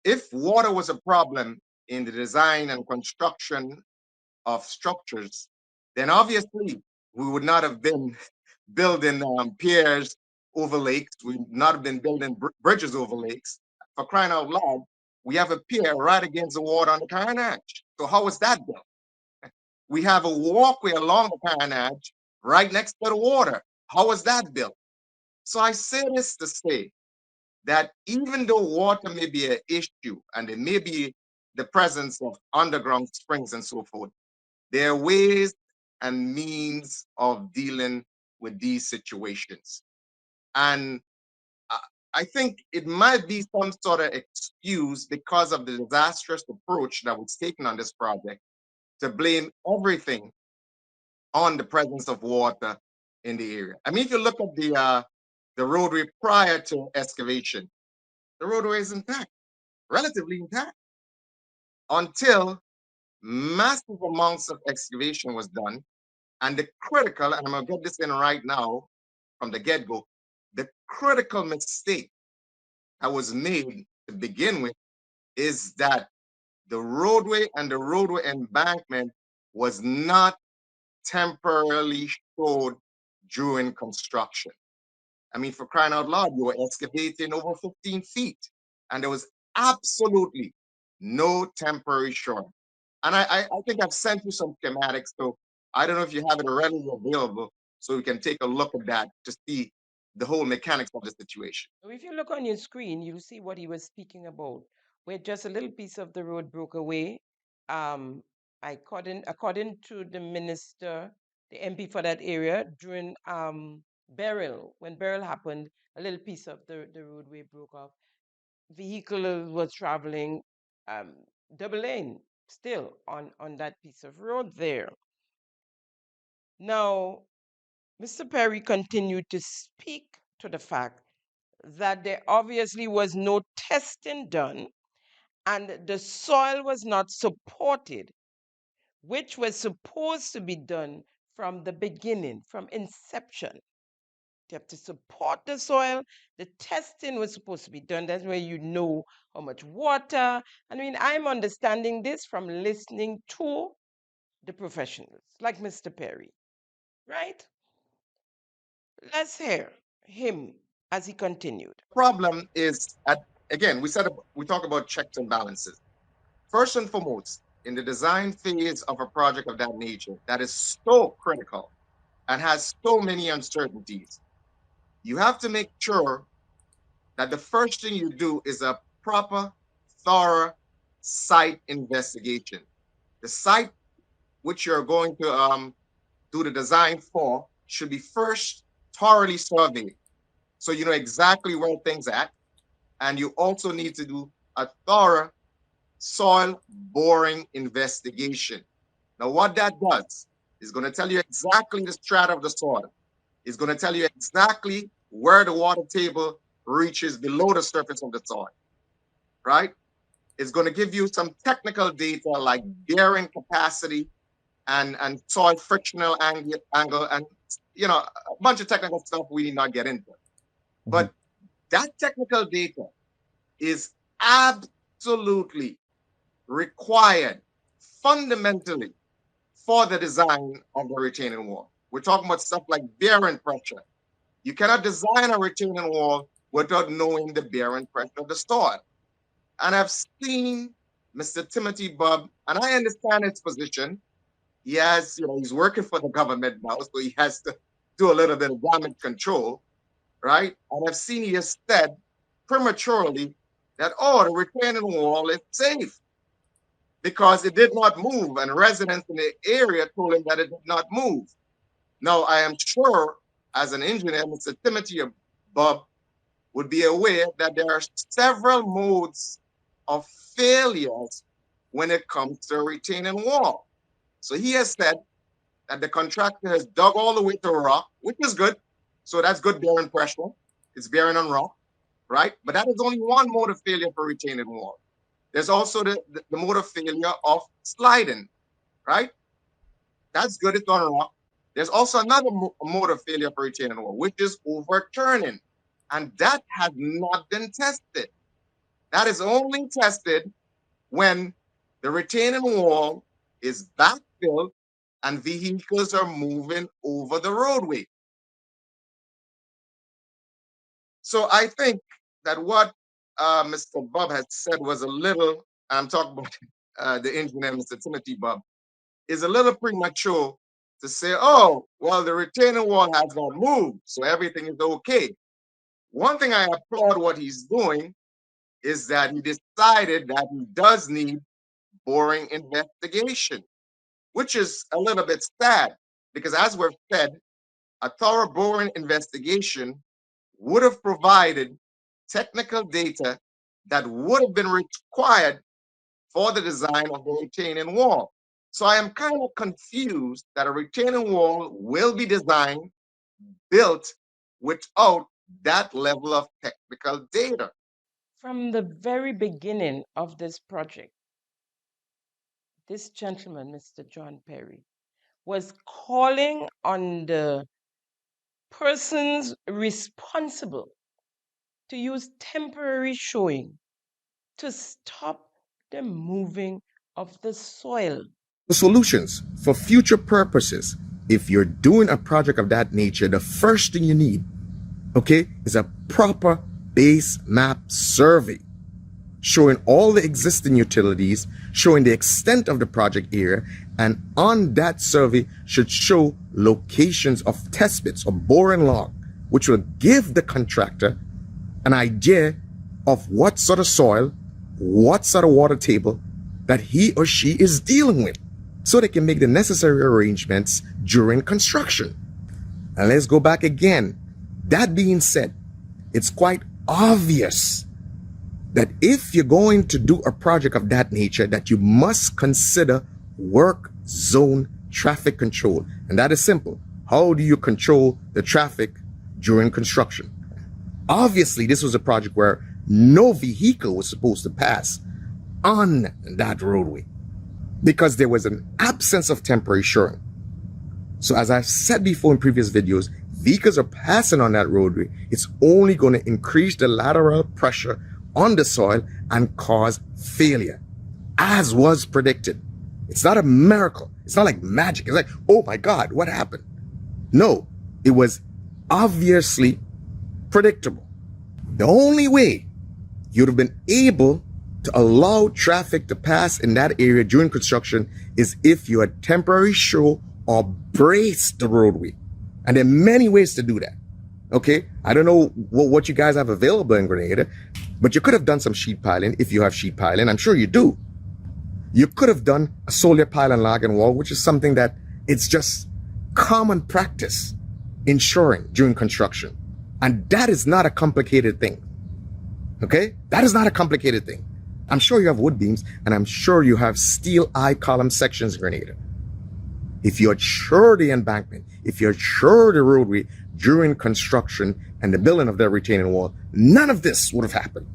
if water was a problem in the design and construction of structures, then obviously we would not have been building piers over lakes. We would not have been building bridges over lakes. For crying out loud, we have a pier right against the water on the Carnage. So how was that built? We have a walkway along the Carnage right next to the water. How was that built? So I say this to say that even though water may be an issue and there may be the presence of underground springs and so forth, there are ways and means of dealing with these situations. And I think it might be some sort of excuse because of the disastrous approach that was taken on this project to blame everything on the presence of water in the area. I mean, if you look at the roadway prior to excavation, the roadway is intact, relatively intact, until massive amounts of excavation was done. And the critical, and I'm going to get this in right now from the get-go, the critical mistake that was made to begin with is that the roadway and the roadway embankment was not temporarily showed during construction. I mean, for crying out loud, you were excavating over 15 feet, and there was absolutely no temporary shore. And I think I've sent you some schematics, so I don't know if you have it readily available, so we can take a look at that to see the whole mechanics of the situation. So if you look on your screen, you'll see what he was speaking about, where just a little piece of the road broke away. According to the minister, the MP for that area, during Beryl, when Beryl happened, a little piece of the roadway broke off. Vehicle was traveling double lane still on that piece of road there. Now, Mr. Perry continued to speak to the fact that there obviously was no testing done and the soil was not supported, which was supposed to be done from the beginning, from inception. You have to support the soil. The testing was supposed to be done. That's where you know how much water. I mean, I'm understanding this from listening to the professionals, like Mr. Perry, right? Let's hear him as he continued. Problem is, again, we talk about checks and balances. First and foremost, in the design phase of a project of that nature, that is so critical and has so many uncertainties, you have to make sure that the first thing you do is a proper, thorough site investigation. The site which you're going to do the design for should be first thoroughly surveyed, so you know exactly where things are at. And you also need to do a thorough soil boring investigation. Now, what that does is going to tell you exactly the strata of the soil. It's going to tell you exactly where the water table reaches below the surface of the soil, right? It's going to give you some technical data like bearing capacity and soil frictional angle and, you know, a bunch of technical stuff we need not get into. But that technical data is absolutely required fundamentally for the design of the retaining wall. We're talking about stuff like bearing pressure. You cannot design a retaining wall without knowing the bearing pressure of the soil. And I've seen Mr. Timothy Bubb, and I understand his position. He has, you know, he's working for the government now, so he has to do a little bit of damage control, right? And I've seen he has said prematurely that, oh, the retaining wall is safe because it did not move, and residents in the area told him that it did not move. Now, I am sure, as an engineer, Mr. Timothy Bubb would be aware that there are several modes of failures when it comes to a retaining wall. So he has said that the contractor has dug all the way to rock, which is good. So that's good bearing pressure. It's bearing on rock, right? But that is only one mode of failure for retaining wall. There's also the mode of failure of sliding, right? That's good, it's on rock. There's also another mode of failure for retaining wall, which is overturning. And that has not been tested. That is only tested when the retaining wall is backfilled and vehicles are moving over the roadway. So I think that what Mr. Bob had said was a little, I'm talking about the engineer, Mr. Timothy Bob, is a little premature to say, oh, well, the retaining wall has not moved, so everything is okay. One thing I applaud what he's doing is that he decided that he does need boring investigation, which is a little bit sad because, as we've said, a thorough boring investigation would have provided technical data that would have been required for the design of the retaining wall. So I am kind of confused that a retaining wall will be designed, built without that level of technical data. From the very beginning of this project, this gentleman, Mr. John Perry, was calling on the persons responsible to use temporary showing to stop the moving of the soil. The solutions for future purposes, if you're doing a project of that nature, the first thing you need, okay, is a proper base map survey showing all the existing utilities, showing the extent of the project area, and on that survey should show locations of test bits or boring log, which will give the contractor an idea of what sort of soil, what sort of water table that he or she is dealing with, so they can make the necessary arrangements during construction. And let's go back again. That being said, it's quite obvious that if you're going to do a project of that nature, that you must consider work zone traffic control. And that is simple. How do you control the traffic during construction? Obviously, this was a project where no vehicle was supposed to pass on that roadway because there was an absence of temporary shoring. So as I've said before in previous videos, vehicles are passing on that roadway. It's only going to increase the lateral pressure on the soil and cause failure, as was predicted. It's not a miracle. It's not like magic. It's like, oh my God, what happened? No, it was obviously predictable. The only way you'd have been able to allow traffic to pass in that area during construction is if you had temporary show or brace the roadway. And there are many ways to do that. Okay, I don't know what you guys have available in Grenada, but you could have done some sheet piling if you have sheet piling. I'm sure you do. You could have done a solid pile and log and wall, which is something that it's just common practice in shoring during construction. And that is not a complicated thing. Okay, that is not a complicated thing. I'm sure you have wood beams and I'm sure you have steel I-column sections in Grenada. If you assure the embankment, if you assure the roadway during construction and the building of that retaining wall, none of this would have happened.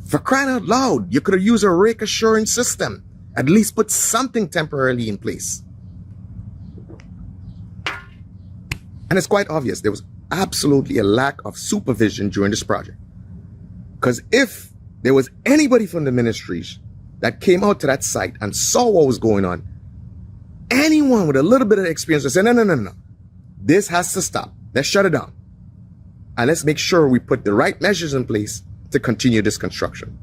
For crying out loud, you could have used a rake assuring system. At least put something temporarily in place. And it's quite obvious there was absolutely a lack of supervision during this project. Because if there was anybody from the ministries that came out to that site and saw what was going on, anyone with a little bit of experience would say, no. This has to stop. Let's shut it down. And let's make sure we put the right measures in place to continue this construction.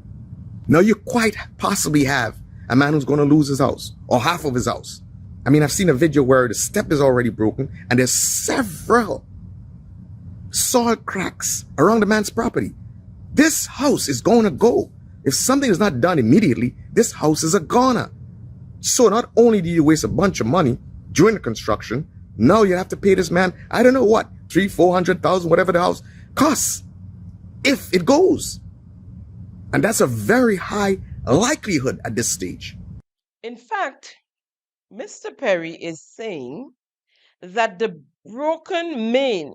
Now, you quite possibly have a man who's going to lose his house or half of his house. I mean, I've seen a video where the step is already broken and there's several soil cracks around the man's property. This house is going to go. If something is not done immediately, this house is a goner. So not only do you waste a bunch of money during the construction, now you have to pay this man, I don't know what, $300,000, $400,000, whatever the house costs if it goes. And that's a very high likelihood at this stage. In fact, Mr. Perry is saying that the broken main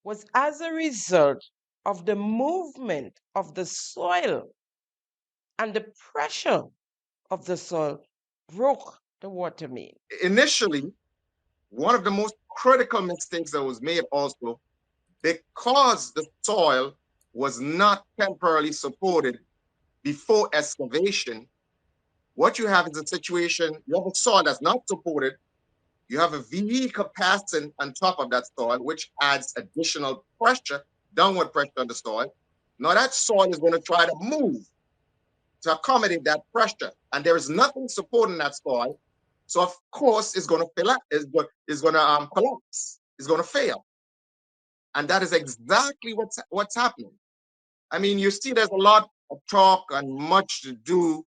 was as a result of the movement of the soil, and the pressure of the soil broke the water main. Initially, one of the most critical mistakes that was made also, because the soil was not temporarily supported before excavation, what you have is a situation, you have a soil that's not supported, you have a vehicle passing on top of that soil, which adds additional pressure, downward pressure on the soil. Now that soil is going to try to move to accommodate that pressure, and there is nothing supporting that soil. So of course it's going to fail. It's going to collapse. It's going to fail, and that is exactly what's happening. I mean, you see, there's a lot of talk and much to do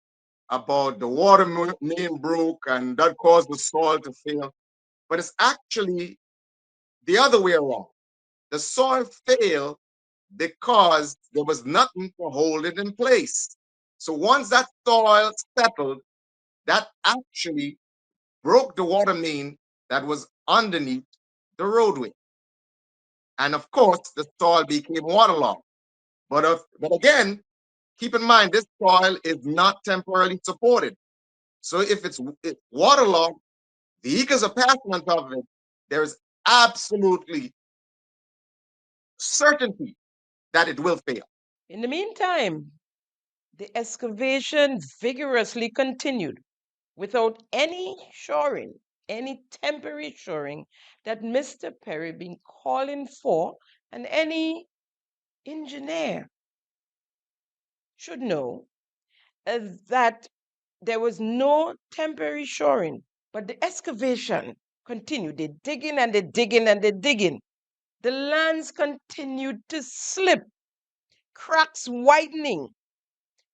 about the water main broke and that caused the soil to fail, but it's actually the other way around. The soil failed because there was nothing to hold it in place. So once that soil settled, that actually broke the water main that was underneath the roadway. And of course, the soil became waterlogged. But again, keep in mind, this soil is not temporarily supported. So if it's waterlogged, vehicles are passing on top of it, there is absolutely certainty that it will fail. In the meantime, the excavation vigorously continued without any shoring, any temporary shoring that Mr. Perry been calling for, and any engineer should know that there was no temporary shoring, but the excavation continued. They're digging and they're digging and they're digging. The lands continued to slip, cracks widening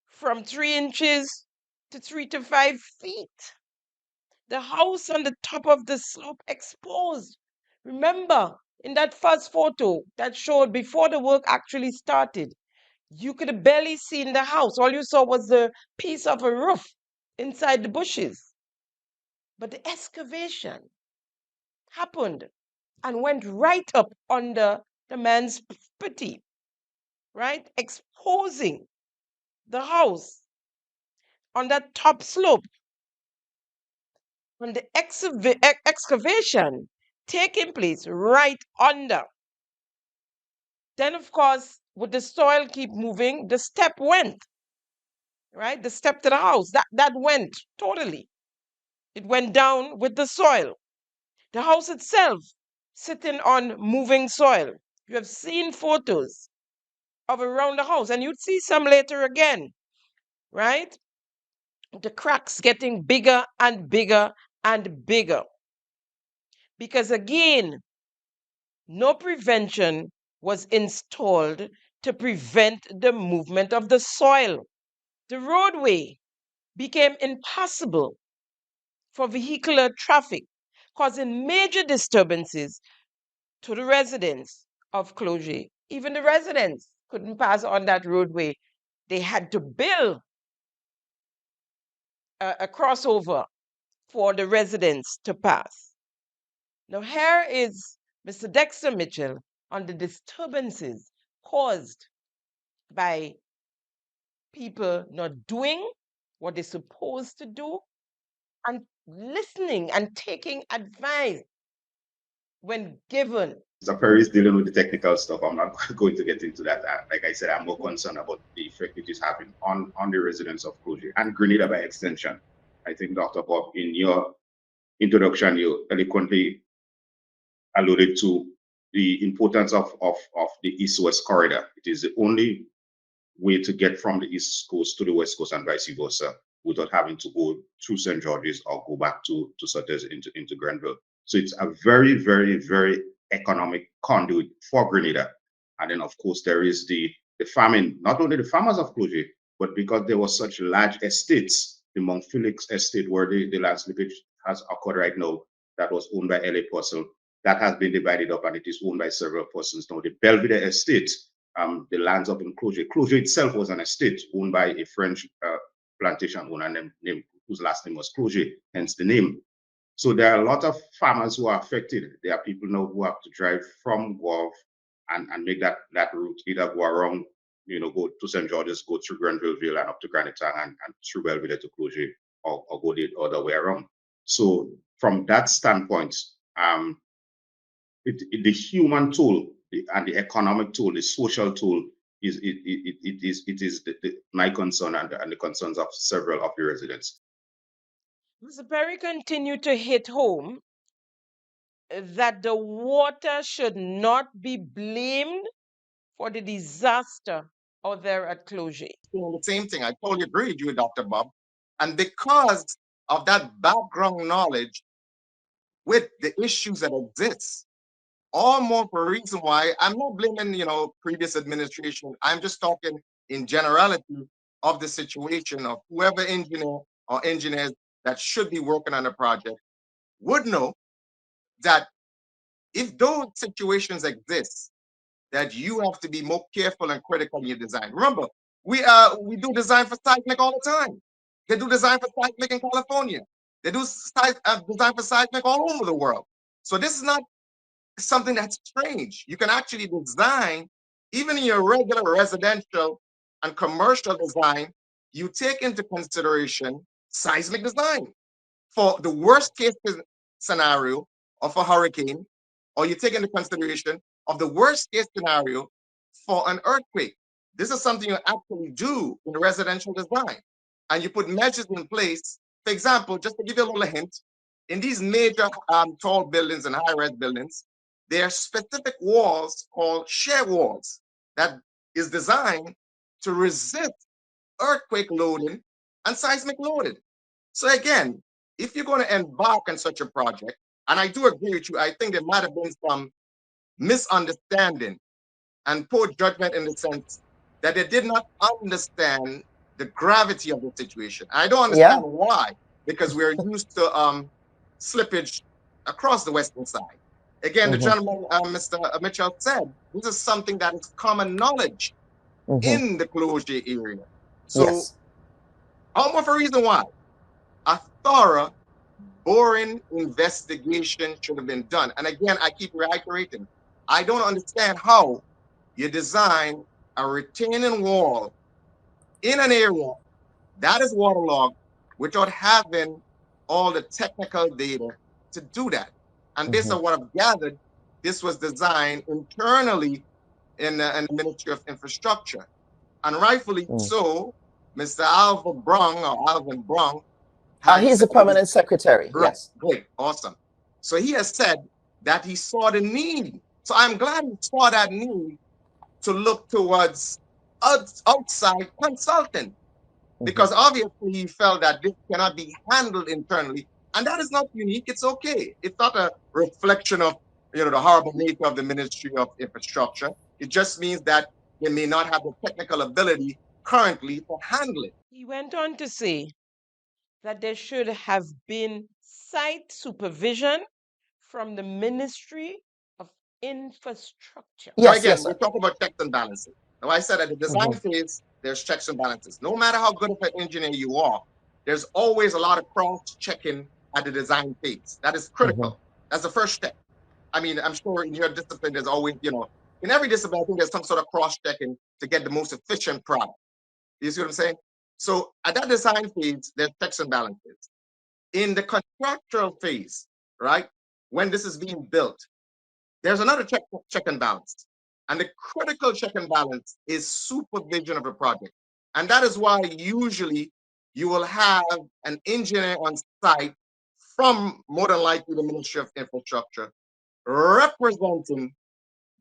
from 3 inches to 3 to 5 feet. The house on the top of the slope exposed. Remember, in that first photo that showed before the work actually started, you could have barely seen the house. All you saw was the piece of a roof inside the bushes. But the excavation happened and went right up under the man's property, right? Exposing the house on that top slope. And the excavation taking place right under. Then, of course, would the soil keep moving? The step went, right? The step to the house, that went totally. It went down with the soil. The house itself sitting on moving soil. You have seen photos of around the house, and you'd see some later again, right? The cracks getting bigger and bigger and bigger. Because again, no prevention was installed to prevent the movement of the soil. The roadway became impassable for vehicular traffic, causing major disturbances to the residents of Clozier. Even the residents couldn't pass on that roadway. They had to build a crossover for the residents to pass. Now, here is Mr. Dexter Mitchell on the disturbances caused by people not doing what they're supposed to do and listening and taking advice when given. Mr. Perry is dealing with the technical stuff. I'm not going to get into that. Like I said, I'm more concerned about the effect it is having on the residents of Clozier and Grenada by extension. I think, Dr. Bob, in your introduction, you eloquently alluded to the importance of the East-West corridor. It is the only way to get from the East Coast to the West Coast and vice versa without having to go through St. George's or go back to Sutter's into Grenville. So it's a very, very, very economic conduit for Grenada. And then, of course, there is the farming, not only the farmers of Clozier, but because there was such large estates, the Mount Felix estate where the land slippage has occurred right now, that was owned by L.A. Purcell, that has been divided up and it is owned by several persons now. The Belvedere estate the lands up in Clozier. Clozier itself was an estate owned by a French plantation owner named whose last name was Clozier, hence the name. So there are a lot of farmers who are affected. There are people now who have to drive from Guelph and make that route, either go around, go to St. George's, go through Grenvilleville and up to Granitang and through Belvedere to Clozier, or go the other way around. So from that standpoint, the human toll and the economic toll, the social toll is my concern and the concerns of several of the residents. Mr. Perry continued to hit home that the water should not be blamed for the disaster out there at Clozier. The same thing. I totally agree with you, Dr. Bob. And because of that background knowledge with the issues that exist, all more for a reason why I'm not blaming, previous administration. I'm just talking in generality of the situation of whoever engineer or engineers that should be working on a project would know that if those situations exist, that you have to be more careful and critical in your design. Remember, we do design for seismic all the time. They do design for seismic in California. They do design for seismic all over the world. So this is not something that's strange. You can actually design, even in your regular residential and commercial design, you take into consideration seismic design for the worst case scenario of a hurricane, or you take into consideration of the worst case scenario for an earthquake. This is something you actually do in residential design. And you put measures in place. For example, just to give you a little hint, in these major tall buildings and high-rise buildings, there are specific walls called shear walls that is designed to resist earthquake loading and seismic loading. So again, if you're going to embark on such a project, and I do agree with you, I think there might have been some misunderstanding and poor judgment in the sense that they did not understand the gravity of the situation. I don't understand why, because we're used to slippage across the western side. Again, the gentleman, Mr. Mitchell said, this is something that is common knowledge in the Clozier area. So, almost a reason why a thorough, boring investigation should have been done. And again, I keep reiterating, I don't understand how you design a retaining wall in an area that is waterlogged without having all the technical data to do that. And based on what I've gathered, this was designed internally in the Ministry of Infrastructure. And rightfully so, Mr. Alvin Brong, he's the permanent secretary. Right. Yes. Great. Awesome. So he has said that he saw the need. So I'm glad he saw that need to look towards outside consulting, because obviously he felt that this cannot be handled internally. And that is not unique. It's okay. It's not a reflection of the horrible nature of the Ministry of Infrastructure. It just means that they may not have the technical ability currently to handle it. He went on to say that there should have been site supervision from the Ministry of Infrastructure. Yes, again, we're talking about checks and balances. Now, I said at the design phase, there's checks and balances. No matter how good of an engineer you are, there's always a lot of cross-checking at the design phase. That is critical. That's the first step. I mean, I'm sure in your discipline, there's always, in every discipline, I think there's some sort of cross-checking to get the most efficient product. You see what I'm saying? So at that design phase, there's checks and balances. In the contractual phase, right, when this is being built, there's another check and balance. And the critical check and balance is supervision of a project. And that is why usually you will have an engineer on site from, more than likely, the Ministry of Infrastructure representing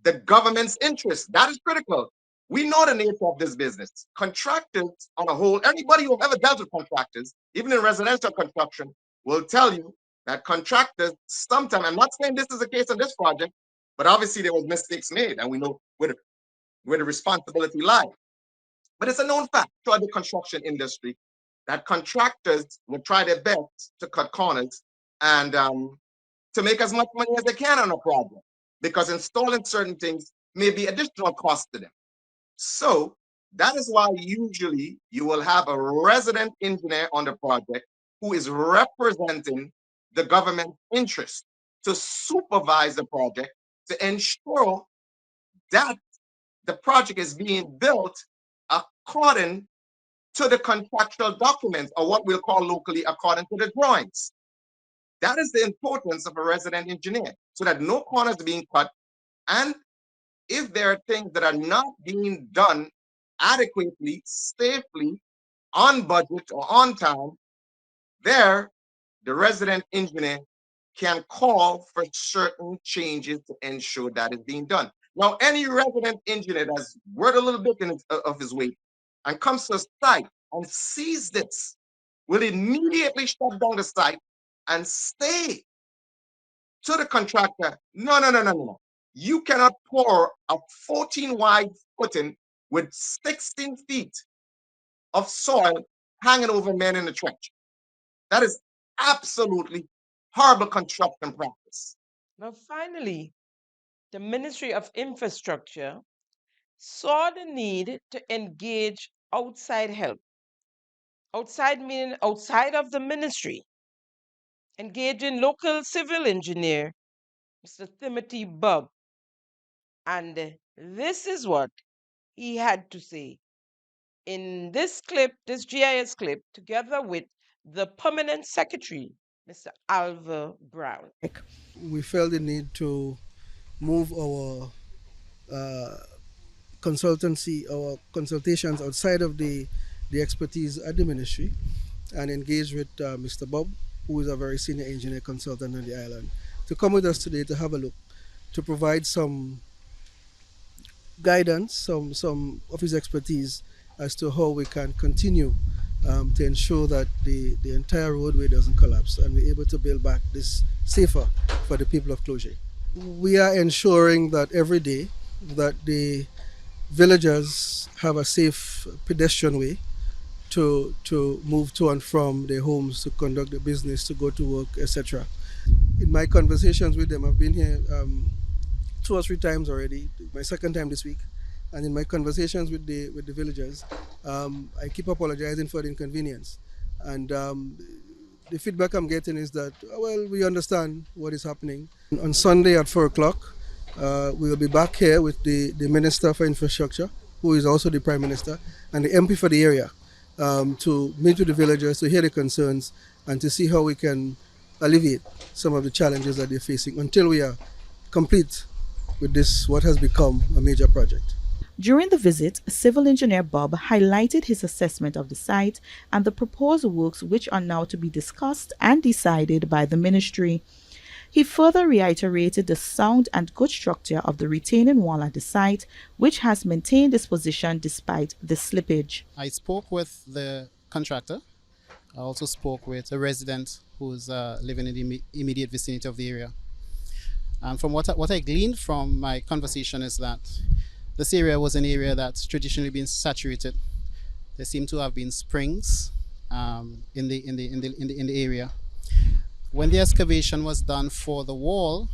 the government's interests. That is critical. We know the nature of this business. Contractors on a whole, anybody who ever dealt with contractors, even in residential construction, will tell you that contractors sometimes, I'm not saying this is the case on this project, but obviously there was mistakes made and we know where the responsibility lies. But it's a known fact throughout the construction industry that contractors will try their best to cut corners and to make as much money as they can on a project, because installing certain things may be additional cost to them. So that is why usually you will have a resident engineer on the project who is representing the government interest to supervise the project to ensure that the project is being built according to the contractual documents, or what we'll call locally according to the drawings. That is the importance of a resident engineer, so that no corners are being cut. And if there are things that are not being done adequately, safely, on budget, or on time, there, the resident engineer can call for certain changes to ensure that is being done. Now, any resident engineer that's worth a little bit of his weight and comes to a site and sees this will immediately shut down the site and say to the contractor, no, no, no, no, no. You cannot pour a 14 wide footing with 16 feet of soil hanging over men in the trench. That is absolutely horrible construction practice. Now, finally, the Ministry of Infrastructure saw the need to engage outside help. Outside meaning outside of the ministry. Engaging local civil engineer, Mr. Timothy Bubb. And this is what he had to say in this clip, this GIS clip, together with the permanent secretary, Mr. Alva Brown. We felt the need to move our consultancy, our consultations outside of the expertise at the ministry and engage with Mr. Bob, who is a very senior engineer consultant on the island, to come with us today to have a look, to provide some guidance, some of his expertise as to how we can continue to ensure that the entire roadway doesn't collapse and we're able to build back this safer for the people of Clozier. We are ensuring that every day that the villagers have a safe pedestrian way to move to and from their homes, to conduct their business, to go to work, etc. In my conversations with them, I've been here 2 or 3 times already, my second time this week. And in my conversations with the villagers, I keep apologizing for the inconvenience. And the feedback I'm getting is that, well, we understand what is happening. On Sunday at 4 o'clock, we will be back here with the Minister for Infrastructure, who is also the Prime Minister, and the MP for the area, to meet with the villagers, to hear the concerns, and to see how we can alleviate some of the challenges that they're facing until we are complete with this, what has become a major project. During the visit, Civil Engineer Bob highlighted his assessment of the site and the proposed works which are now to be discussed and decided by the ministry. He further reiterated the sound and good structure of the retaining wall at the site, which has maintained its position despite the slippage. I spoke with the contractor. I also spoke with a resident who's living in the immediate vicinity of the area. And from what I gleaned from my conversation is that this area was an area that's traditionally been saturated. There seem to have been springs in the area. When the excavation was done for the wall,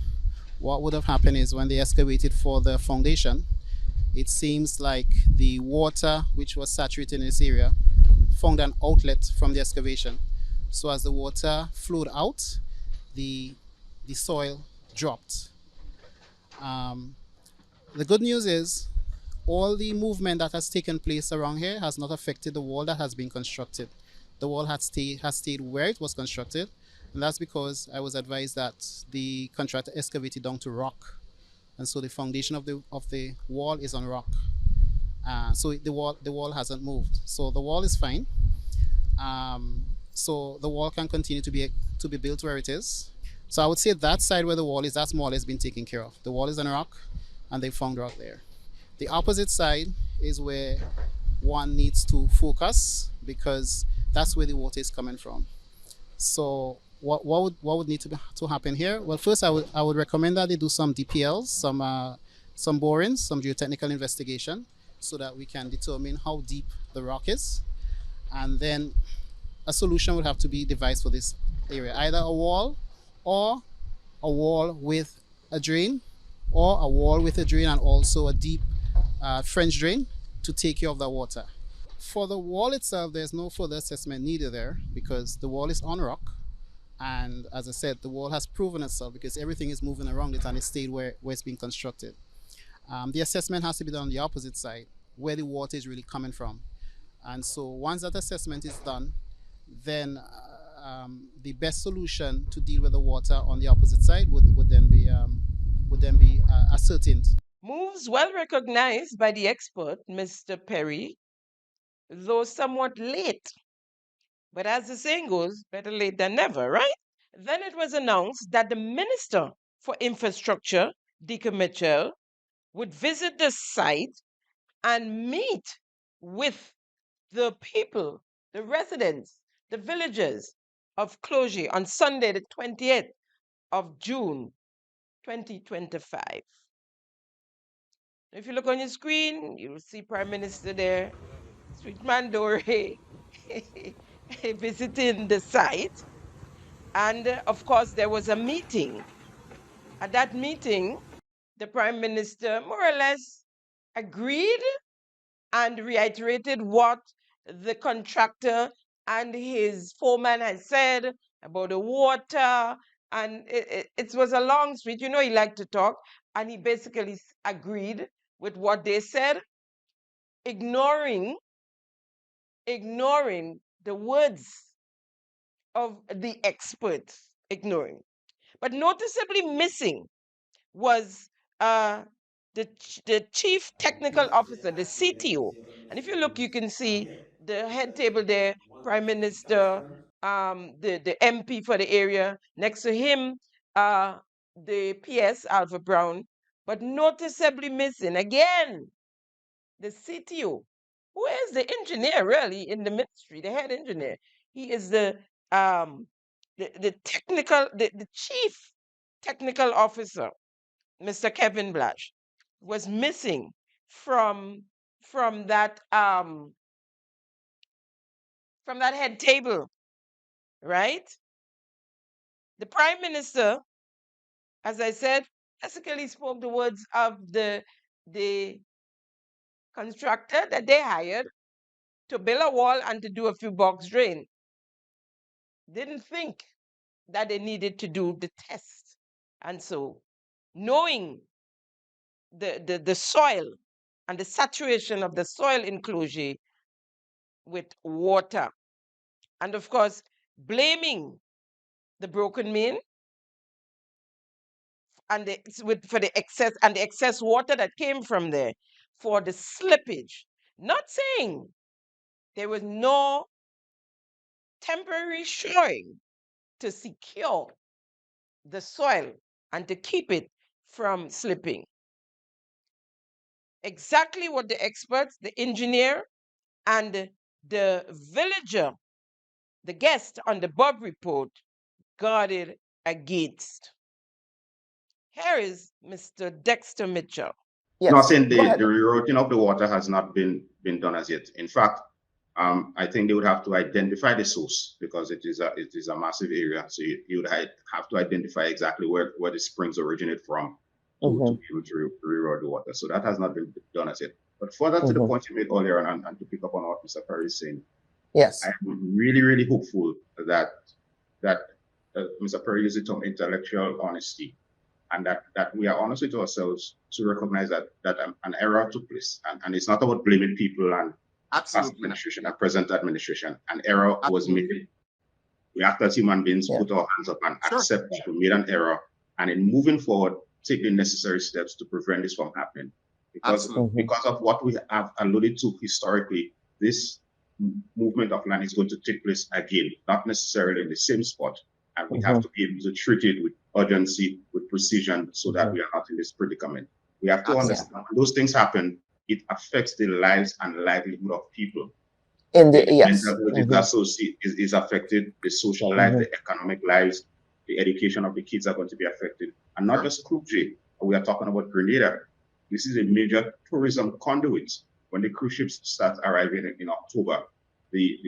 what would have happened is when they excavated for the foundation, it seems like the water which was saturated in this area found an outlet from the excavation. So as the water flowed out, the soil dropped. The good news is all the movement that has taken place around here has not affected the wall that has been constructed. The wall has stayed where it was constructed, and that's because I was advised that the contractor excavated down to rock, and so the foundation of the wall is on rock. So the wall hasn't moved. So the wall is fine. So the wall can continue to be built where it is. So I would say that side where the wall is, that's more or less been taken care of. The wall is on rock, and they found rock there. The opposite side is where one needs to focus, because that's where the water is coming from. So what would need to happen here? Well, first I would recommend that they do some DPLs, some borings, some geotechnical investigation, so that we can determine how deep the rock is, and then a solution would have to be devised for this area, either a wall or a wall with a drain, or a wall with a drain and also a deep French drain, to take care of the water. For the wall itself, there's no further assessment needed there because the wall is on rock. And as I said, the wall has proven itself because everything is moving around it and it stayed where it's being constructed. The assessment has to be done on the opposite side, where the water is really coming from. And so once that assessment is done, then the best solution to deal with the water on the opposite side would then be ascertained. Moves well recognized by the expert, Mr. Perry, though somewhat late. But as the saying goes, better late than never, right? Then it was announced that the Minister for Infrastructure, Deacon Mitchell, would visit the site and meet with the people, the residents, the villagers of Clozier on Sunday, the 20th of June, 2025. If you look on your screen, you'll see Prime Minister there, Sweet Mandore, visiting the site. And of course, there was a meeting. At that meeting, the Prime Minister more or less agreed and reiterated what the contractor and his foreman had said about the water. And it was a long speech. You know, he liked to talk. And he basically agreed with what they said, ignoring the words of the experts, ignoring. But noticeably missing was the chief technical officer, the CTO. And if you look, you can see the head table there, Prime Minister, the MP for the area. Next to him, the PS, Alpha Brown. But noticeably missing, again, the CTO, who is the engineer really in the ministry, the head engineer. He is the chief technical officer, Mr. Kevin Blash, was missing from that head table, right? The Prime Minister, as I said, basically spoke the words of the constructor that they hired to build a wall and to do a few box drain. Didn't think that they needed to do the test. And so, knowing the soil and the saturation of the soil in Clozier with water, and of course, blaming the broken main and for the excess water that came from there for the slippage. Not saying there was no temporary shoring to secure the soil and to keep it from slipping. Exactly what the experts, the engineer, and the villager, the guest on the Bob report, guarded against. Here is Mr. Dexter Mitchell. Yes. No, saying the rerouting of the water has not been done as yet. In fact, I think they would have to identify the source because it is a massive area. So you would have to identify exactly where the springs originate from to be able to reroute the water. So that has not been done as yet. But further to the point you made earlier, and to pick up on what Mr. Perry is saying, yes, I'm really, really hopeful that Mr. Perry used the term intellectual honesty, and that we are honest with ourselves to recognize that an error took place, and it's not about blaming people and past administration and present administration. An error was made. We act as human beings, put our hands up and accept that we made an error, and in moving forward, take the necessary steps to prevent this from happening. Because of what we have alluded to historically, this movement of land is going to take place again, not necessarily in the same spot. And we have to be able to treat it with urgency, with precision, so that we are not in this predicament. We have to understand when those things happen, it affects the lives and livelihood of people. In the mental is affected, the social life, the economic lives, the education of the kids are going to be affected. And not just Clozier, we are talking about Grenada. This is a major tourism conduit. When the cruise ships start arriving in October, the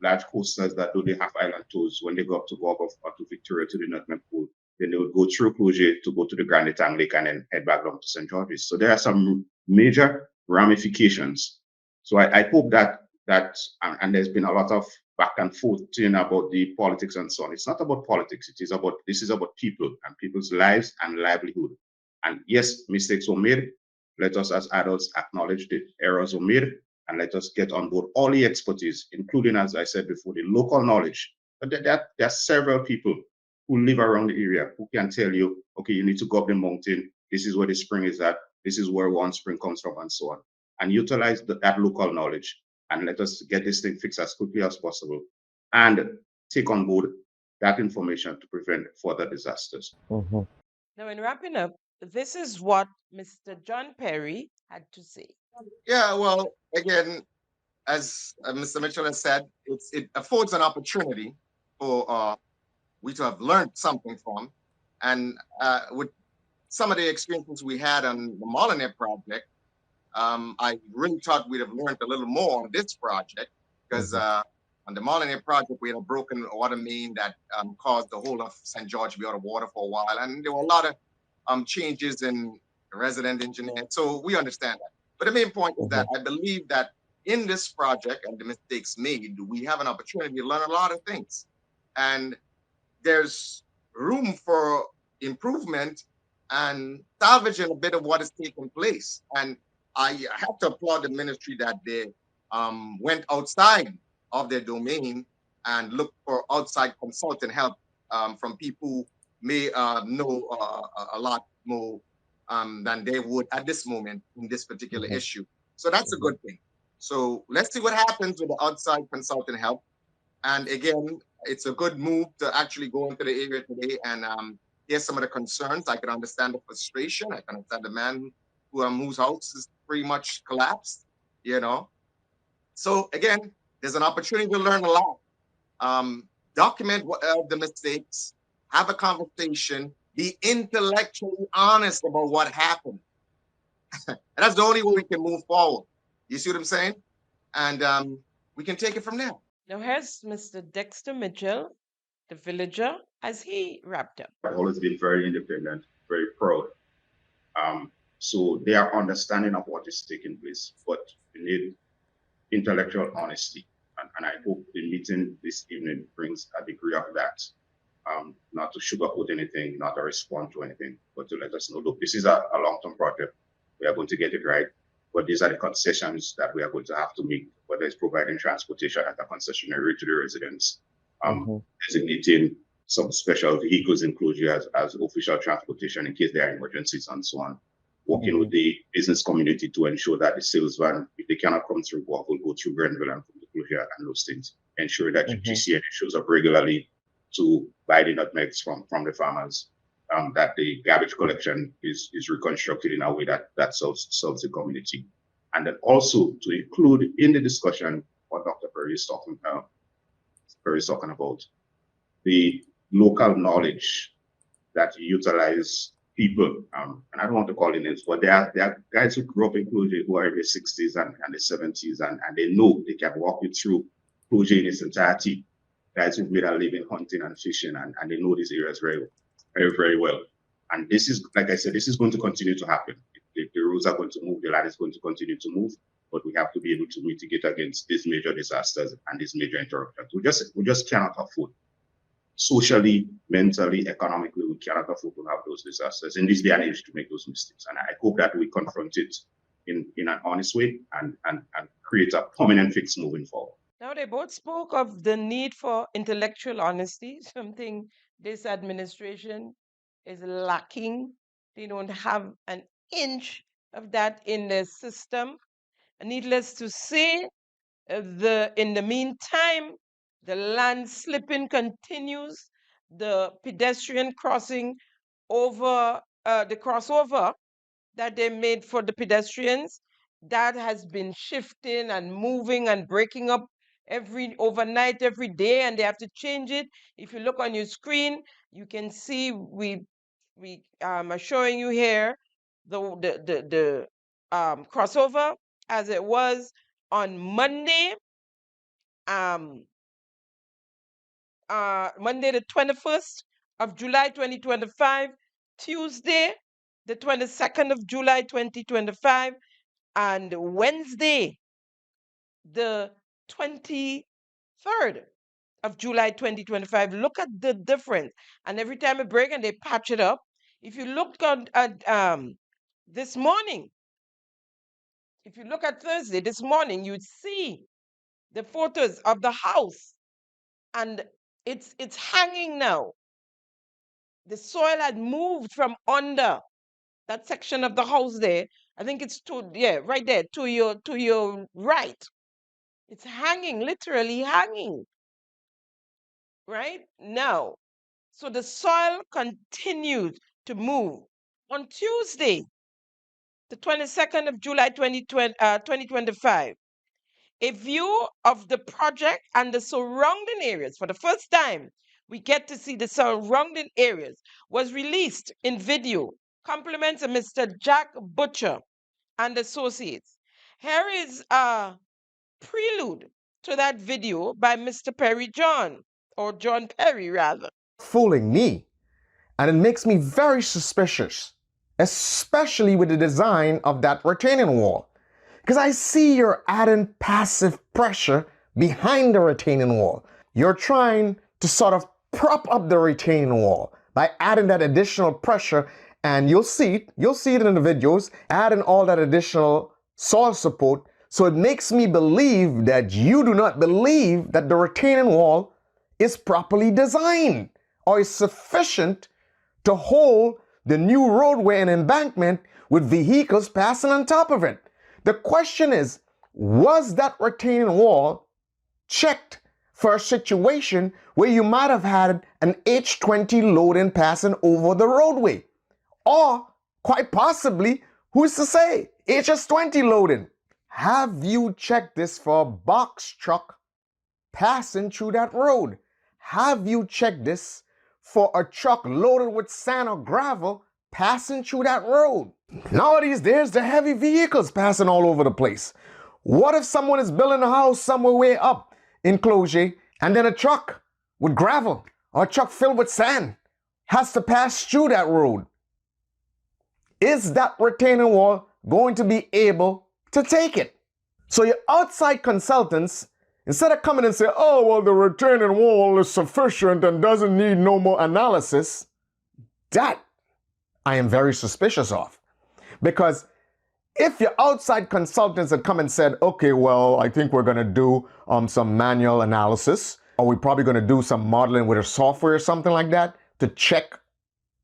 large coasters that do the half-island tours, when they go up to Gorgov or to Victoria to the Nutmeg Pool, then they would go through Clozier to go to the Grand Etang Lake and then head back down to St. George's. So there are some major ramifications. So I hope that and there's been a lot of back and forth about the politics and so on. It's not about politics. This is about people and people's lives and livelihood. And yes, mistakes were made. Let us as adults acknowledge the errors were made, and let us get on board all the expertise, including, as I said before, the local knowledge. But there are several people who live around the area who can tell you, okay, you need to go up the mountain. This is where the spring is at. This is where one spring comes from, and so on. And utilize that local knowledge, and let us get this thing fixed as quickly as possible, and take on board that information to prevent further disasters. Now, in wrapping up, this is what Mr. John Perry had to say. Yeah, well, again, as Mr. Mitchell has said, it affords an opportunity for we to have learned something from. And with some of the experiences we had on the Molyneux project, I really thought we'd have learned a little more on this project, because on the Molyneux project, we had a broken water main that caused the whole of St. George to be out of water for a while. And there were a lot of changes in the resident engineer. So we understand that. But the main point is that I believe that in this project and the mistakes made, we have an opportunity to learn a lot of things. And there's room for improvement and salvaging a bit of what is taking place. And I have to applaud the ministry that they went outside of their domain and looked for outside consultant help from people who may know a lot more than they would at this moment in this particular issue. So that's a good thing. So let's see what happens with the outside consultant help. And again, it's a good move to actually go into the area today and hear some of the concerns. I can understand the frustration. I can understand the man whose house is pretty much collapsed, you know. So again, there's an opportunity to learn a lot. Document the mistakes, have a conversation, be intellectually honest about what happened. And that's the only way we can move forward. You see what I'm saying? And we can take it from there. Now here's Mr. Dexter Mitchell, the villager, as he wrapped up. I've always been very independent, very proud. So they are understanding of what is taking place, but we need intellectual honesty. And I hope the meeting this evening brings a degree of that. Not to sugarcoat anything, not to respond to anything, but to let us know, look, this is a long-term project. We are going to get it right, but these are the concessions that we are going to have to make, whether it's providing transportation at a concessionary to the residents, designating some special vehicles in Clozier as official transportation in case there are emergencies and so on, working with the business community to ensure that the sales van, if they cannot come through Guelph, will go through Grenville and come to Clozier and those things. Ensure that GCN shows up regularly to buy the nutmegs from the farmers, that the garbage collection is reconstructed in a way that serves the community. And then also to include in the discussion what Dr. Perry is talking about, the local knowledge that you utilize people, and I don't want to call it names, but there are guys who grew up in Clozier who are in their 60s and the 70s, and they know they can walk you through Clozier in its entirety. Guys who've made a living hunting and fishing, and they know these areas very, very, very well. And this is, like I said, this is going to continue to happen. The roads are going to move, the land is going to continue to move, but we have to be able to mitigate against these major disasters and these major interruptions. We just cannot afford, socially, mentally, economically, we cannot afford to have those disasters in this day and age to make those mistakes. And I hope that we confront it in an honest way and create a permanent fix moving forward. Now, they both spoke of the need for intellectual honesty, something this administration is lacking. They don't have an inch of that in their system. Needless to say, in the meantime, the land slipping continues. The pedestrian crossing over the crossover that they made for the pedestrians, that has been shifting and moving and breaking up overnight, every day, and they have to change it. If you look on your screen, you can see we are showing you here the crossover as it was on Monday, Monday the 21st of July 2025, Tuesday the 22nd of July 2025, and Wednesday, the 23rd of July 2025. Look at the difference. And every time it break and they patch it up. If you look at this morning, if you look at Thursday, this morning, you'd see the photos of the house, and it's hanging now. The soil had moved from under that section of the house there. I think it's right there to your right. It's hanging, literally hanging. Right now. So the soil continued to move. On Tuesday, the 22nd of July 2025, a view of the project and the surrounding areas. For the first time, we get to see the surrounding areas was released in video. Compliments of Mr. Jack Butcher and Associates. Here is a prelude to that video by Mr. Perry John, or John Perry rather. Fooling me. And it makes me very suspicious, especially with the design of that retaining wall. Because I see you're adding passive pressure behind the retaining wall. You're trying to sort of prop up the retaining wall by adding that additional pressure, and you'll see it in the videos, adding all that additional soil support. So it makes me believe that you do not believe that the retaining wall is properly designed or is sufficient to hold the new roadway and embankment with vehicles passing on top of it. The question is, was that retaining wall checked for a situation where you might have had an H20 loading passing over the roadway? Or, quite possibly, who's to say, HS20 loading? Have you checked this for a box truck passing through that road? Have you checked this for a truck loaded with sand or gravel passing through that road? Nowadays, there's the heavy vehicles passing all over the place. What if someone is building a house somewhere way up in Clozier, and then a truck with gravel or a truck filled with sand has to pass through that road? Is that retaining wall going to be able to take it? So your outside consultants, instead of coming and say, oh, well, the retaining wall is sufficient and doesn't need no more analysis, that I am very suspicious of. Because if your outside consultants had come and said, okay, well, I think we're going to do some manual analysis, or we're probably going to do some modeling with a software or something like that to check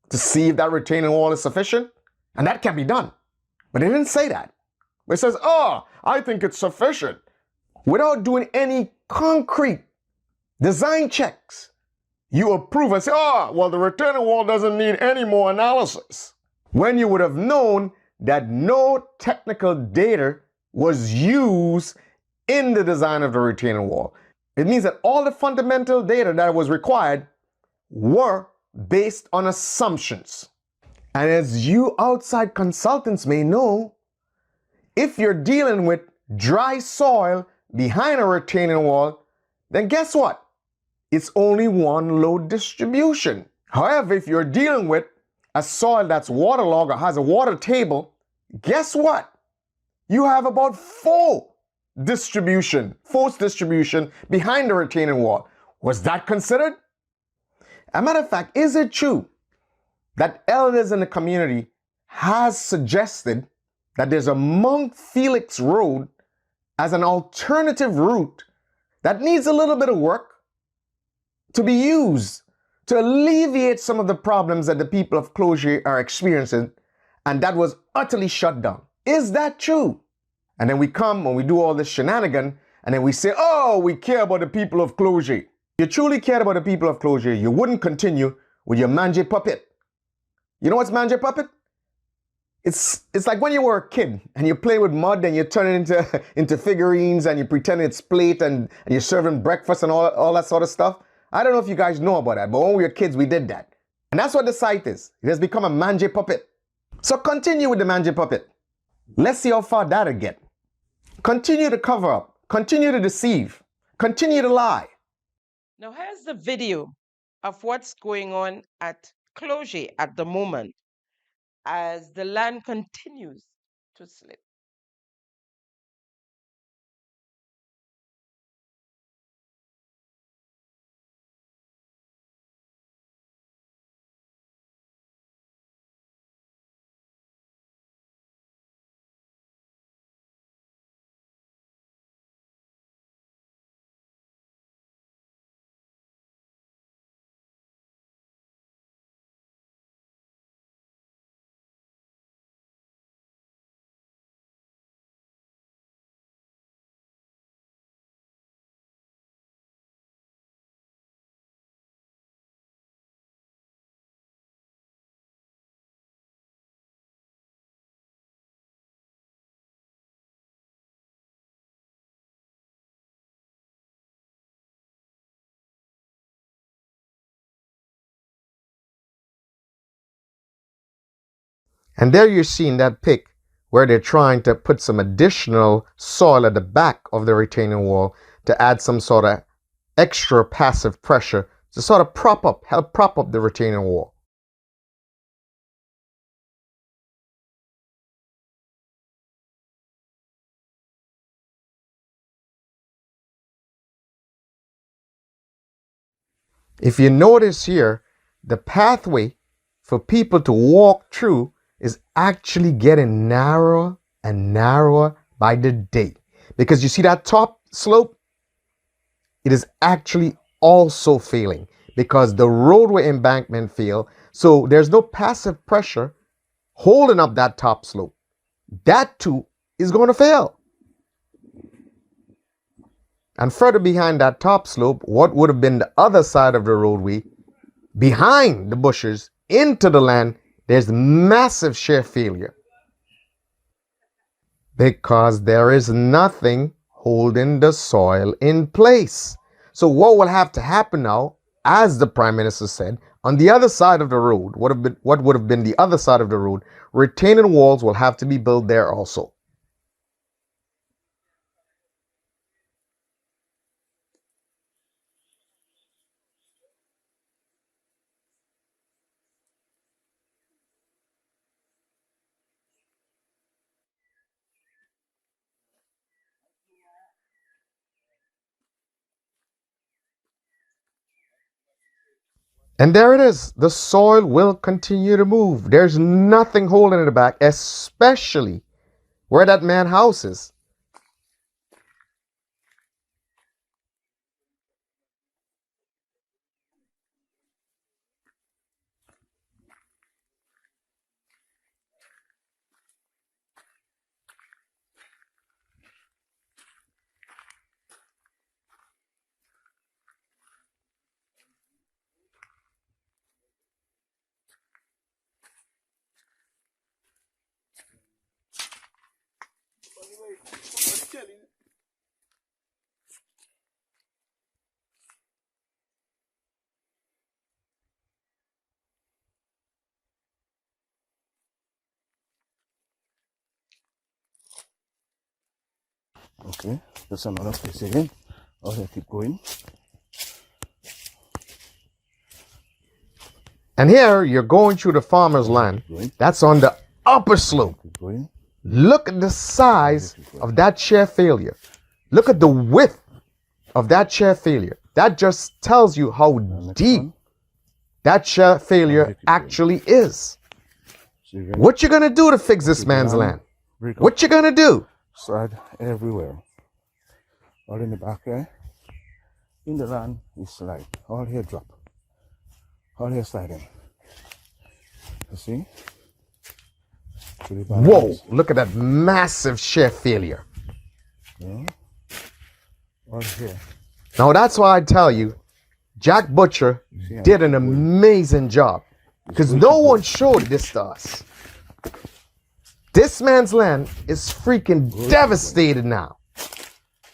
to see if that retaining wall is sufficient, and that can be done. But they didn't say that. It says, oh, I think it's sufficient, without doing any concrete design checks. You approve and say, oh, well, the retaining wall doesn't need any more analysis, when you would have known that no technical data was used in the design of the retaining wall. It means that all the fundamental data that was required were based on assumptions. And as you outside consultants may know, if you're dealing with dry soil behind a retaining wall, then guess what? It's only one load distribution. However, if you're dealing with a soil that's waterlogged or has a water table, guess what? You have about force distribution behind the retaining wall. Was that considered? As a matter of fact, is it true that elders in the community has suggested that there's a Mount Felix Road as an alternative route that needs a little bit of work to be used to alleviate some of the problems that the people of Clozier are experiencing, and that was utterly shut down? Is that true? And then we come and we do all this shenanigan, and then we say, oh, we care about the people of Clozier. If you truly cared about the people of Clozier, you wouldn't continue with your manje puppet. You know what's manje puppet? It's like when you were a kid and you play with mud and you turn it into figurines and you pretend it's plate and you're serving breakfast and all that sort of stuff. I don't know if you guys know about that, but when we were kids, we did that. And that's what the site is. It has become a manje puppet. So continue with the manje puppet. Let's see how far that'll get. Continue to cover up. Continue to deceive. Continue to lie. Now here's the video of what's going on at Clozier at the moment as the land continues to slip. And there you're seeing that pic where they're trying to put some additional soil at the back of the retaining wall to add some sort of extra passive pressure to sort of help prop up the retaining wall. If you notice here, the pathway for people to walk through is actually getting narrower and narrower by the day. Because you see that top slope? It is actually also failing because the roadway embankment failed. So there's no passive pressure holding up that top slope. That too is going to fail. And further behind that top slope, what would have been the other side of the roadway, behind the bushes into the land, there's massive shear failure because there is nothing holding the soil in place. So what will have to happen now, as the Prime Minister said, on the other side of the road, what would have been the other side of the road, retaining walls will have to be built there also. And there it is. The soil will continue to move. There's nothing holding it back, especially where that man's house is. Okay, that's another place again. Okay, keep going. And here you're going through the farmer's land. That's on the upper slope. Look at the size of that shear failure. Look at the width of that shear failure. That just tells you how deep that shear failure actually is. What you gonna do to fix this man's land? What you gonna do? Slide everywhere. All in the back there. In the land, you slide. All here drop. All here sliding. You see? Whoa, look at that massive shear failure. Yeah. All here. Now that's why I tell you, Jack Butcher did an amazing job because no one showed this to us. This man's land is freaking devastated now.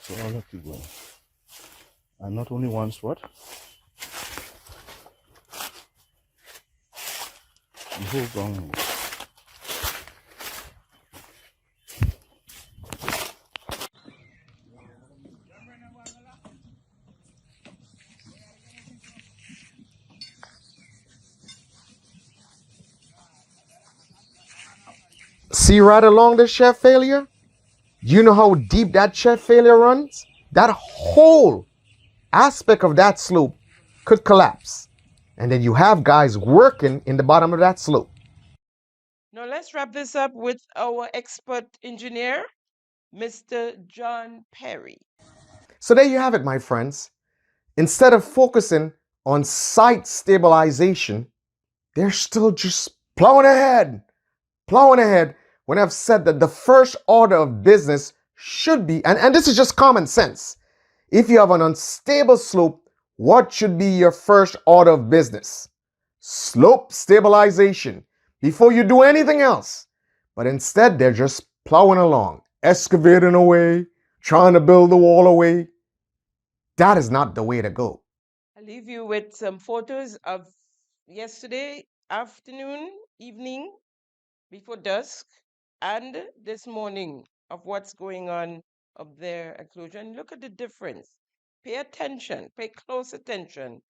So I'll let you go. And not only one spot. The whole ground. See right along the shear failure? You know how deep that shear failure runs? That whole aspect of that slope could collapse. And then you have guys working in the bottom of that slope. Now let's wrap this up with our expert engineer, Mr. John Perry. So there you have it, my friends. Instead of focusing on site stabilization, they're still just plowing ahead when I've said that the first order of business should be, and this is just common sense. If you have an unstable slope, what should be your first order of business? Slope stabilization before you do anything else. But instead, they're just plowing along, excavating away, trying to build the wall away. That is not the way to go. I'll leave you with some photos of yesterday afternoon, evening. before dusk and this morning of what's going on up there at Clozier, and look at the difference. Pay attention, pay close attention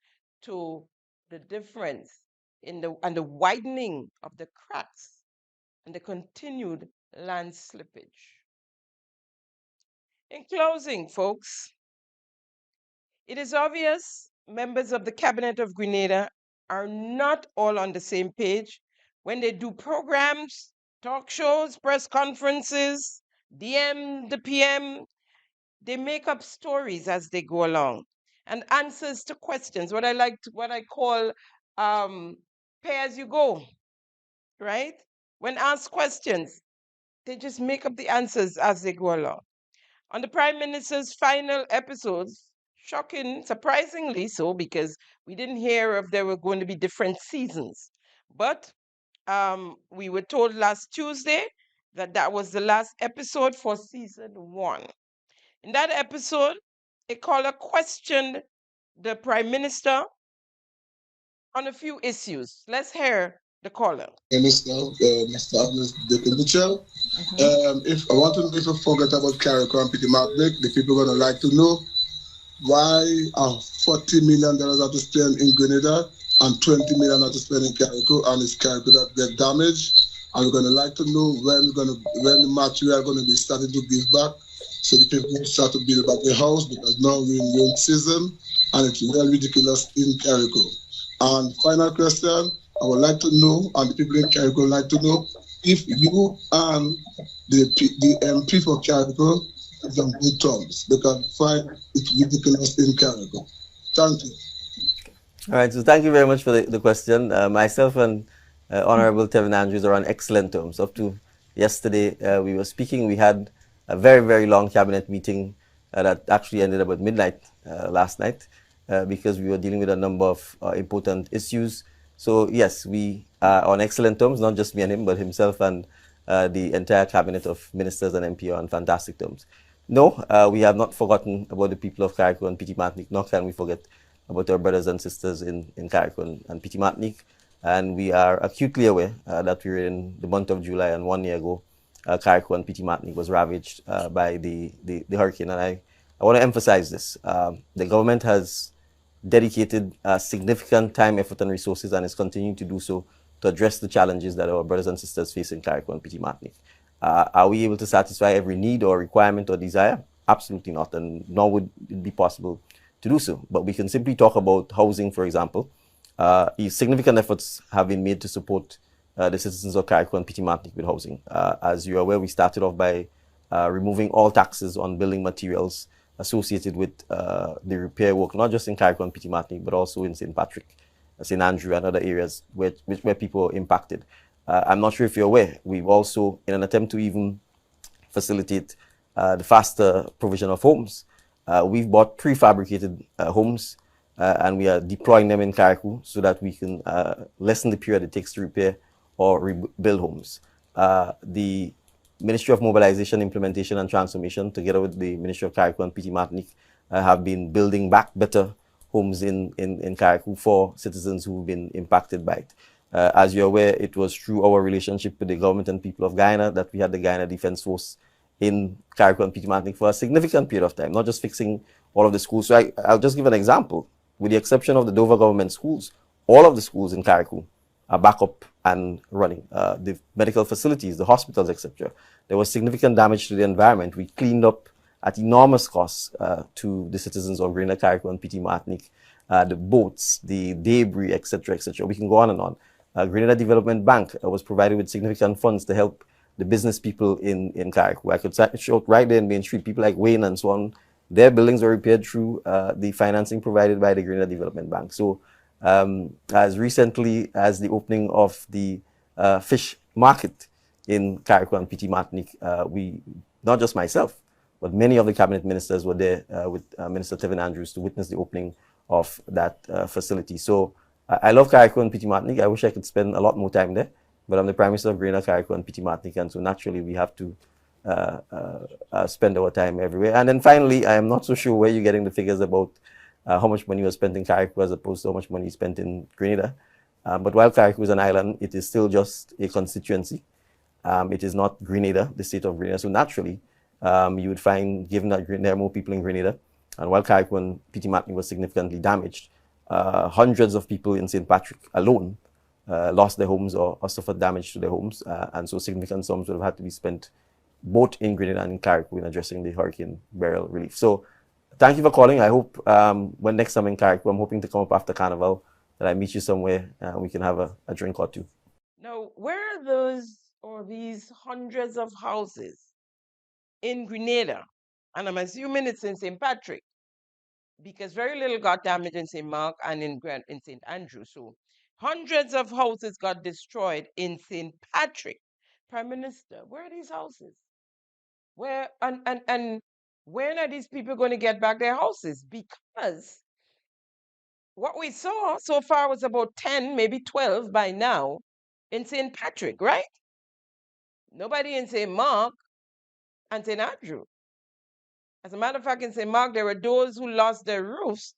to the difference in the widening of the cracks and the continued land slippage. In closing, folks, it is obvious members of the Cabinet of Grenada are not all on the same page when they do programs, talk shows, press conferences, DM the PM. They make up stories as they go along and answers to questions, what I call pay as you go, right? When asked questions, they just make up the answers as they go along. On the Prime Minister's final episodes, shocking, surprisingly so, because we didn't hear if there were going to be different seasons. But we were told last Tuesday that that was the last episode for season 1. In that episode, a caller questioned the Prime Minister on a few issues. Let's hear the caller. Minister, Mr. Agnes Mitchell. If I want to if I forget about Carrico and Peter Martinique, the people are going to like to know why are $40 million have to spend in Grenada and $20 million have to spend in Carrico, and it's Carrico that get damaged. And we're going to like to know when the material going to be starting to give back, so the people will start to build back the house, because now we're in rain season and it's well ridiculous in Carrico. And final question, I would like to know, and the people in Carrico would like to know, if you and the MP for Carrico is on good terms, because find it ridiculous in Carrico. Thank you. All right, so thank you very much for the question. Myself and Honorable Tevin Andrews are on excellent terms. Up to yesterday, we were speaking. We had a very, very long cabinet meeting that actually ended about midnight last night because we were dealing with a number of important issues. So yes, we are on excellent terms, not just me and him, but himself and the entire cabinet of ministers and MP are on fantastic terms. No, we have not forgotten about the people of Carrico and Petit Martinique, nor can we forget about our brothers and sisters in Carrico and Petit Martinique. And we are acutely aware that we're in the month of July, and 1 year ago, Carrico and Petit Martinique was ravaged by the hurricane. And I want to emphasize this. The government has dedicated significant time, effort, and resources, and is continuing to do so to address the challenges that our brothers and sisters face in Carrico and Petit Martinique. Are we able to satisfy every need or requirement or desire? Absolutely not, and nor would it be possible to do so. But we can simply talk about housing, for example. Significant efforts have been made to support the citizens of Carrico and Petit Martinique with housing. As you're aware, we started off by removing all taxes on building materials associated with the repair work, not just in Carrico and Petit Martinique, but also in St. Patrick, St. Andrew, and other areas where people are impacted. I'm not sure if you're aware, we've also, in an attempt to even facilitate the faster provision of homes, we've bought prefabricated homes and we are deploying them in Carrico so that we can lessen the period it takes to repair or rebuild homes. The Ministry of Mobilization, Implementation and Transformation, together with the Ministry of Carrico and Petit Martinique, have been building back better homes in Carrico for citizens who've been impacted by it. As you're aware, it was through our relationship with the government and people of Guyana that we had the Guyana Defense Force in Carrico and Petit Martinique for a significant period of time, not just fixing all of the schools. So I'll just give an example. With the exception of the Dover government schools, all of the schools in Carrico are back up and running. The medical facilities, the hospitals, etc. There was significant damage to the environment. We cleaned up at enormous costs to the citizens of Grenada, Carrico, and Petit Martinique, the boats, the debris, etc., etc. We can go on and on. Grenada Development Bank was provided with significant funds to help the business people in Carrico. I could show right there in Main Street, people like Wayne and so on, their buildings were repaired through the financing provided by the Grenada Development Bank. So as recently as the opening of the fish market in Carrico and Petit Martinique, we, not just myself, but many of the cabinet ministers were there with Minister Tevin Andrews to witness the opening of that facility. So I love Carrico and Petit Martinique. I wish I could spend a lot more time there, but I'm the Prime Minister of Grenada, Carrico, and Petit Martinique, and so naturally we have to spend our time everywhere. And then finally, I am not so sure where you're getting the figures about how much money was spent in Carrico as opposed to how much money is spent in Grenada. But while Carrico is an island, it is still just a constituency. It is not Grenada, the state of Grenada. So naturally, you would find, given that there are more people in Grenada, and while Carriacou and Petit Martinique was significantly damaged, hundreds of people in St. Patrick alone lost their homes or suffered damage to their homes. And so significant sums would have had to be spent both in Grenada and in Carriacou in addressing the hurricane burial relief. So thank you for calling. I hope when next I'm in Carriacou, I'm hoping to come up after Carnival, that I meet you somewhere and we can have a drink or two. Now, where are those or these hundreds of houses in Grenada? And I'm assuming it's in St. Patrick, because very little got damaged in St. Mark and in St. Andrew. So hundreds of houses got destroyed in St. Patrick. Prime Minister, where are these houses? Where and when are these people going to get back their houses? Because what we saw so far was about 10, maybe 12 by now in St. Patrick, right? Nobody in St. Mark and St. Andrew. As a matter of fact, in St. Mark, there were those who lost their roofs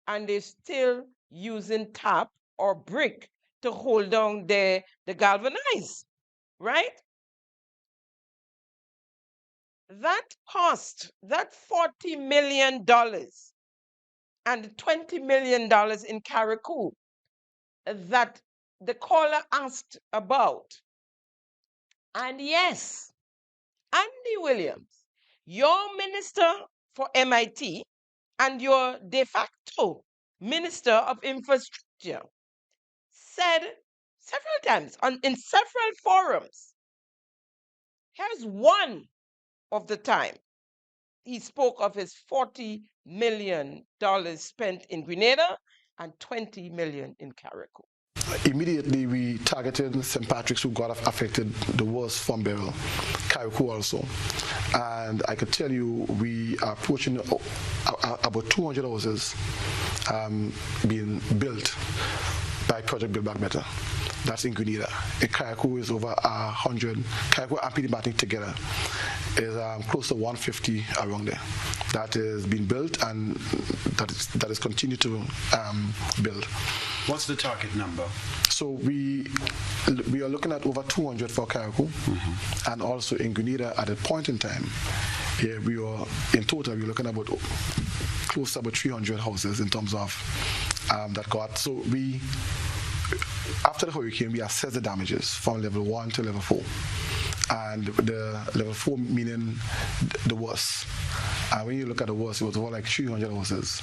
and they're still using tap or brick to hold down the galvanized, right? That cost, that $40 million and $20 million in Carriacou that the caller asked about. And yes, Andy Williams, your minister for MIT and your de facto minister of infrastructure, said several times in several forums. Here's one of the time he spoke of his $40 million spent in Grenada and $20 million in Carriacou. Immediately, we targeted St. Patrick's, who got affected the worst from burial, Carriacou also. And I could tell you, we are approaching about 200 houses being built by Project Build Back Better. That's in Grenada. In Carriacou is over 100. Carriacou and Petit Martinique together is close to 150 around there. That is being built and that is continued to build. What's the target number? So we are looking at over 200 for Carriacou, and also in Grenada at a point in time. Yeah, we are in total we're looking at about close to about 300 houses in terms of that got. So we, after the hurricane, we assess the damages from level 1 to level 4. And the level 4 meaning the worst. And when you look at the worst, it was over like 300 houses.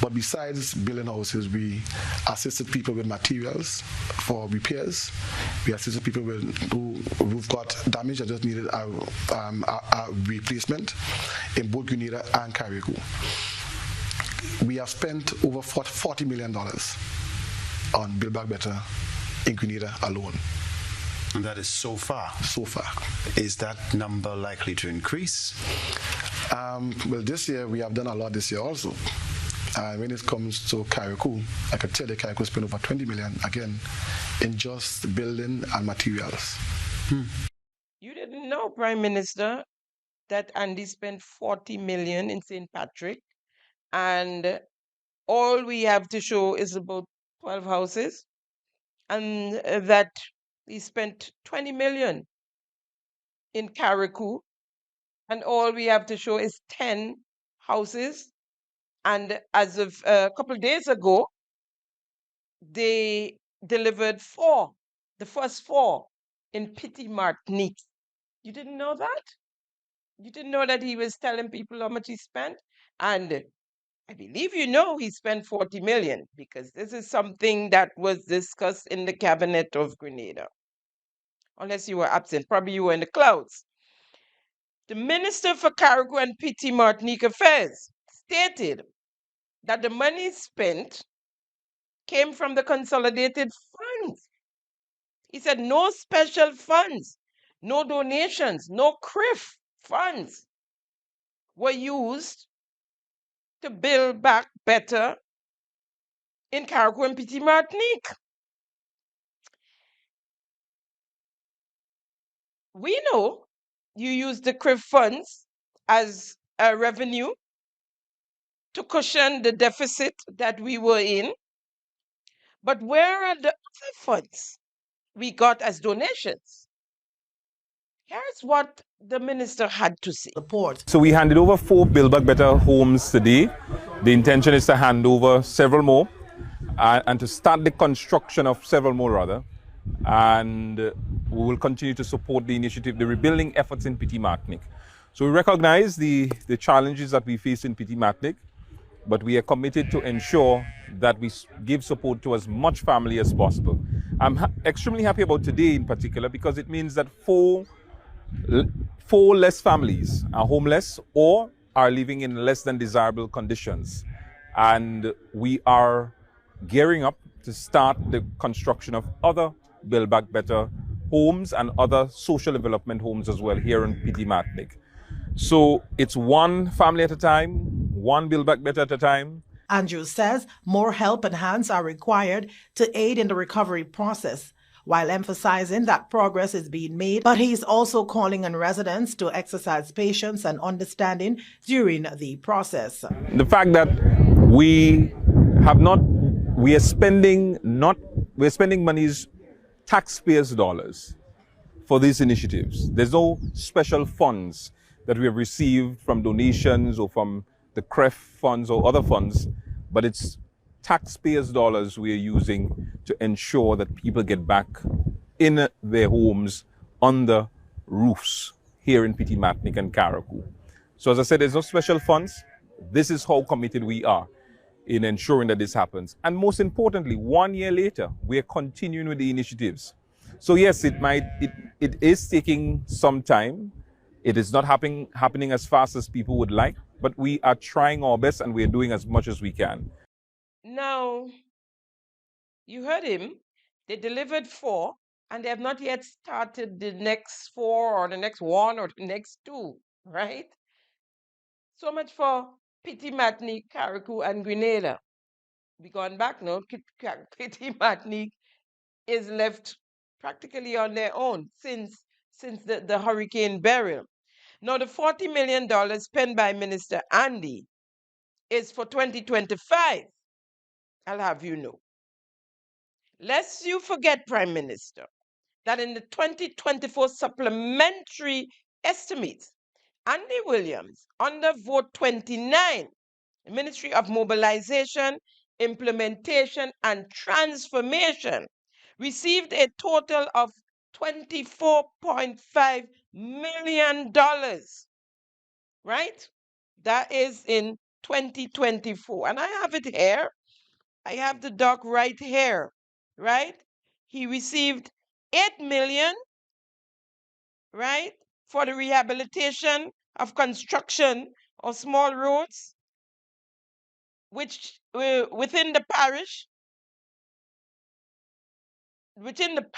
But besides building houses, we assisted people with materials for repairs. We assisted people who've got damage that just needed a replacement in both Grenada and Carriacou. We have spent over $40 million on Build Back Better in Grenada alone. And that is so far? So far. Is that number likely to increase? Well, this year, we have done a lot this year also. When it comes to Carriacou, I could tell you Carriacou spent over $20 million, again, in just building and materials. You didn't know, Prime Minister, that Andy spent $40 million in St. Patrick, and all we have to show is about 12 houses, and that he spent $20 million in Carriacou, and all we have to show is 10 houses. And as of a couple of days ago, they delivered 4, the first 4 in Petit Martinique. You didn't know that? You didn't know that he was telling people how much he spent? And I believe you know he spent $40 million, because this is something that was discussed in the cabinet of Grenada. Unless you were absent, probably you were in the clouds. The Minister for Carriacou and Petit Martinique Affairs stated that the money spent came from the consolidated funds. He said no special funds, no donations, no CRIF funds were used to build back better in Carriacou and Petit Martinique. We know you used the CRIF funds as a revenue to cushion the deficit that we were in. But where are the other funds we got as donations? Here's what the minister had to say. So we handed over 4 Build Back Better homes today. The intention is to hand over several more and to start the construction of several more rather. And we will continue to support the initiative, the rebuilding efforts in Petit Martinique. So we recognize the challenges that we face in Petit Martinique, but we are committed to ensure that we give support to as much family as possible. I'm extremely happy about today in particular because it means that four less families are homeless or are living in less than desirable conditions. And we are gearing up to start the construction of other Build Back Better homes and other social development homes as well here in Petit Martinique. So it's one family at a time, one Build Back Better at a time. Andrews says more help and hands are required to aid in the recovery process, while emphasizing that progress is being made, but he's also calling on residents to exercise patience and understanding during the process. The fact that we are spending monies, taxpayers' dollars, for these initiatives. There's no special funds that we have received from donations or from the CREF funds or other funds, but it's taxpayers' dollars we are using to ensure that people get back in their homes under roofs here in Petit Martinique and Carriacou. So as I said, there's no special funds. This is how committed we are in ensuring that this happens. And most importantly, 1 year later, we are continuing with the initiatives. So yes, it is taking some time. It is not happening as fast as people would like, but we are trying our best and we are doing as much as we can. Now, you heard him. They delivered 4, and they have not yet started the next 4 or the next 1 or the next 2, right? So much for Petit Martinique, Carriacou, and Grenada. We gone back now. Petit Martinique is left practically on their own since the hurricane burial. Now, the $40 million spent by Minister Andy is for 2025. I'll have you know. Lest you forget, Prime Minister, that in the 2024 supplementary estimates, Andy Williams, under Vote 29, the Ministry of Mobilization, Implementation, and Transformation, received a total of $24.5 million, right? That is in 2024. And I have it here. I have the doc right here, right? He received 8 million, right, for the rehabilitation of construction of small roads, which within the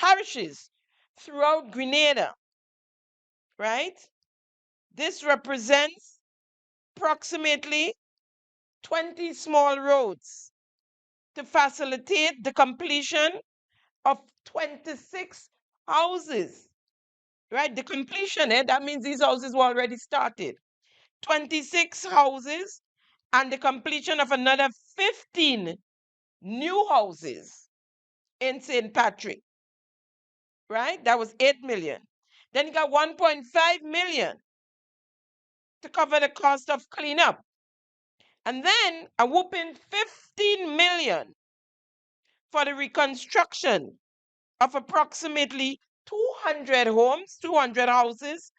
parishes throughout Grenada, right? This represents approximately 20 small roads to facilitate the completion of 26 houses, right? The completion, that means these houses were already started. 26 houses and the completion of another 15 new houses in St. Patrick, right? That was 8 million. Then you got 1.5 million to cover the cost of cleanup. And then a whooping 15 million for the reconstruction of approximately 200 homes, 200 houses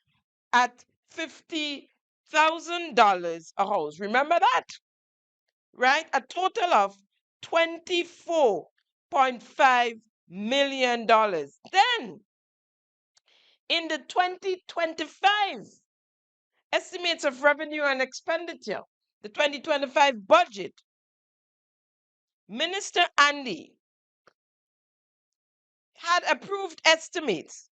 at $50,000 a house. Remember that? Right? A total of $24.5 million. Then, in the 2025 estimates of revenue and expenditure, the 2025 budget, Minister Andy had approved estimates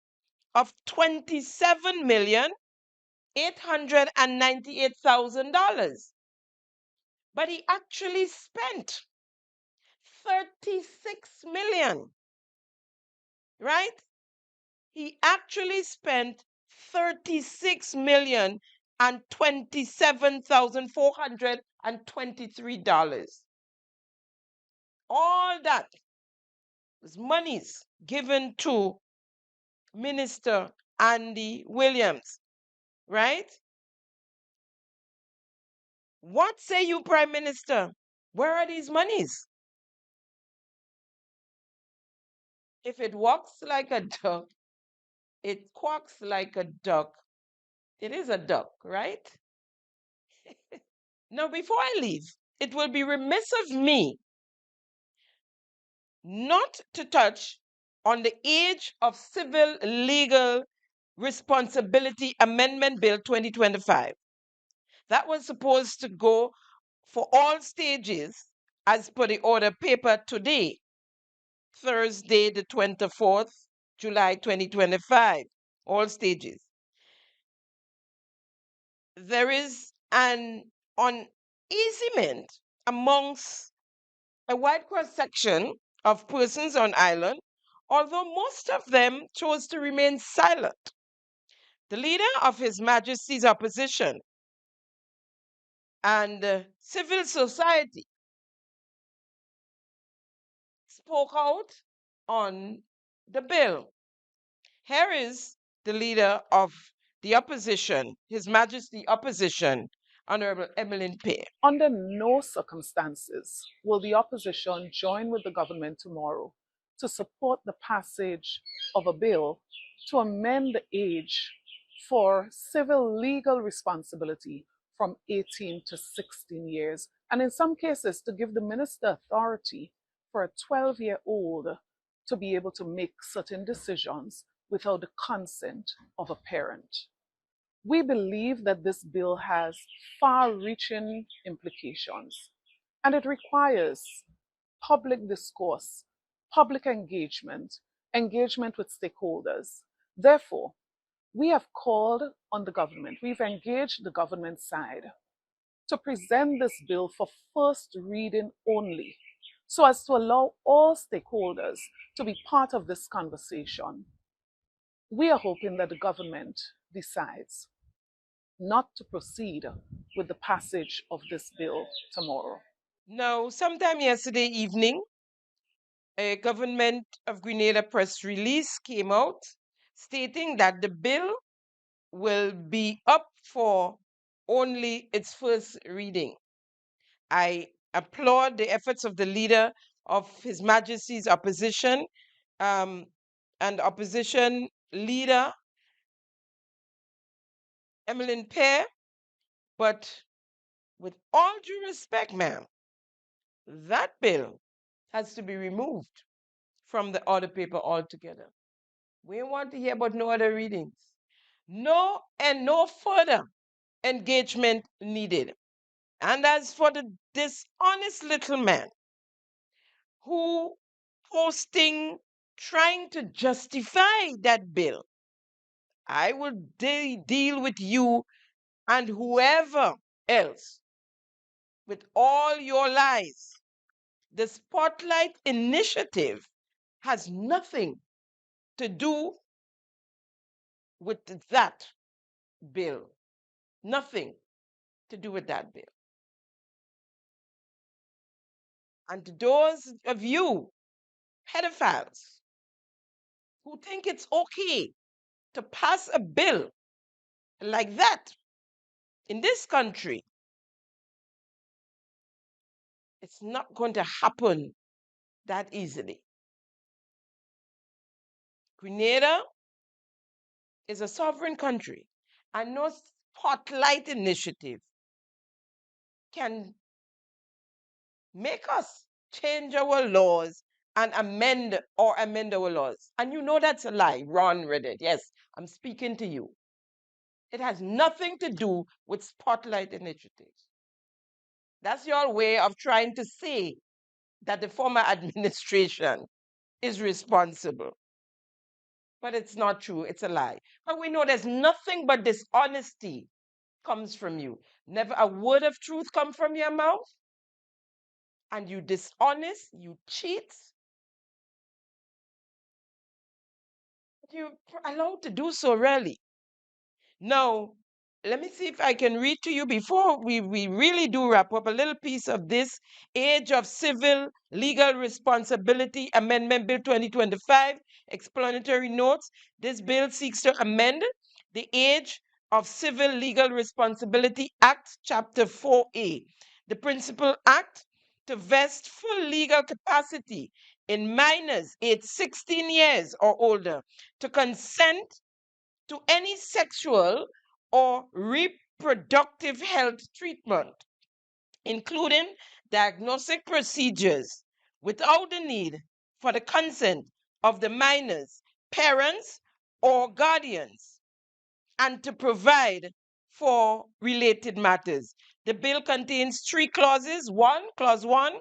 of $27,898,000. But he actually spent 36 million, right? He actually spent 36 million and $27,423. All that was monies given to Minister Andy Williams, right? What say you, Prime Minister? Where are these monies? If it walks like a duck, it quacks like a duck. It is a duck, right? Now, before I leave, it will be remiss of me not to touch on the Age of Civil Legal Responsibility Amendment Bill 2025. That was supposed to go for all stages as per the order paper today, Thursday, the 24th, July 2025, all stages. There is an uneasement amongst a wide cross section of persons on island, although most of them chose to remain silent. The leader of His Majesty's opposition and civil society spoke out on the bill. Here is the leader of the opposition, His Majesty opposition, Honorable Emmeline Pear. Under no circumstances will the opposition join with the government tomorrow to support the passage of a bill to amend the age for civil legal responsibility from 18 to 16 years, and in some cases to give the minister authority for a 12-year-old to be able to make certain decisions without the consent of a parent. We believe that this bill has far-reaching implications, and it requires public discourse, public engagement, engagement with stakeholders. Therefore, we have called on the government, we've engaged the government side to present this bill for first reading only, so as to allow all stakeholders to be part of this conversation. We are hoping that the government decides not to proceed with the passage of this bill tomorrow. Now, sometime yesterday evening, a Government of Grenada press release came out stating that the bill will be up for only its first reading. I applaud the efforts of the leader of His Majesty's opposition and opposition leader, Emmeline Pear, but with all due respect, ma'am, that bill has to be removed from the order paper altogether. We want to hear about no other readings. No and no further engagement needed. And as for the dishonest little man who posting, trying to justify that bill, I will deal with you and whoever else with all your lies. The Spotlight Initiative has nothing to do with that bill. Nothing to do with that bill. And to those of you pedophiles who think it's okay to pass a bill like that in this country, it's not going to happen that easily. Grenada is a sovereign country, and no Spotlight Initiative can make us change our laws and amend our laws. And you know that's a lie. Ron read it. Yes, I'm speaking to you. It has nothing to do with Spotlight Initiatives. That's your way of trying to say that the former administration is responsible. But it's not true. It's a lie. But we know there's nothing but dishonesty comes from you. Never a word of truth come from your mouth. And you dishonest, you cheat. You're allowed to do so, really. No, let me see if I can read to you before we really do wrap up a little piece of this Age of Civil Legal Responsibility Amendment Bill 2025, explanatory notes. This bill seeks to amend the Age of Civil Legal Responsibility Act, Chapter 4A, the Principal Act, to vest full legal capacity in minors aged 16 years or older to consent to any sexual or reproductive health treatment, including diagnostic procedures, without the need for the consent of the minor's parents or guardians, and to provide for related matters. The bill contains 3 clauses. Clause 1,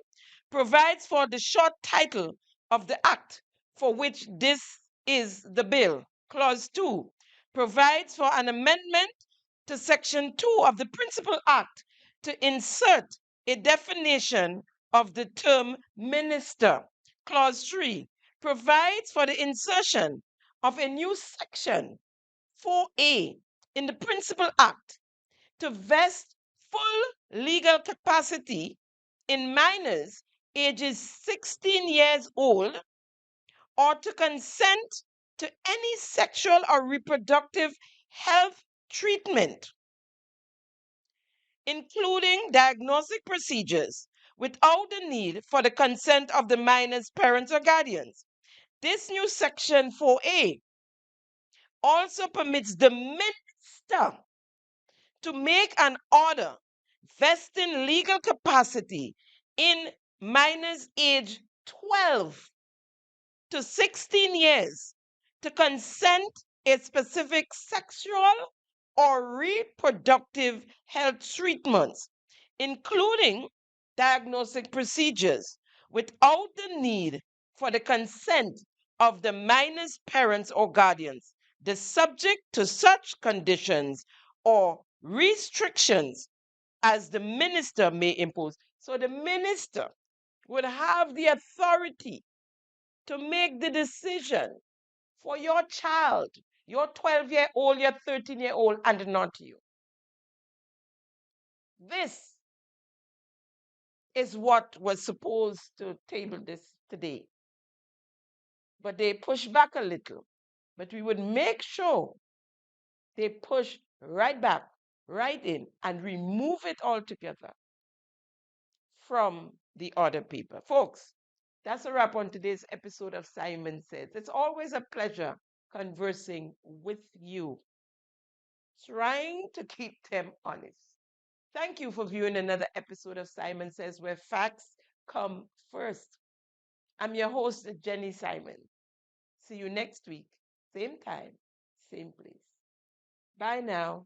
provides for the short title of the act for which this is the bill. Clause 2, provides for an amendment to Section 2 of the Principal Act to insert a definition of the term minister. Clause 3, provides for the insertion of a new section 4A in the Principal Act to vest full legal capacity in minors ages 16 years old or to consent to any sexual or reproductive health treatment, including diagnostic procedures, without the need for the consent of the minor's parents or guardians. This new Section 4A also permits the minister to make an order vesting legal capacity in minors aged 12 to 16 years to consent a specific sexual or reproductive health treatments, including diagnostic procedures, without the need for the consent of the minor's parents or guardians, the subject to such conditions or restrictions as the minister may impose. So the minister would have the authority to make the decision for your child, your 12-year-old, your 13-year-old, and not you. This is what was supposed to table this today. But they push back a little. But we would make sure they push right back, right in, and remove it altogether from the other paper. Folks, that's a wrap on today's episode of Simon Says. It's always a pleasure conversing with you, trying to keep them honest. Thank you for viewing another episode of Simon Says, where facts come first. I'm your host, Jenny Simon. See you next week, same time, same place. Bye now.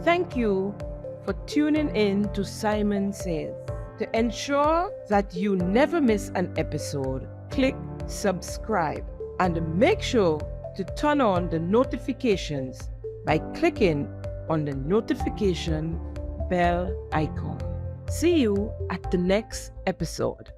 Thank you for tuning in to Simon Says. To ensure that you never miss an episode, click subscribe and make sure to turn on the notifications by clicking on the notification bell icon. See you at the next episode.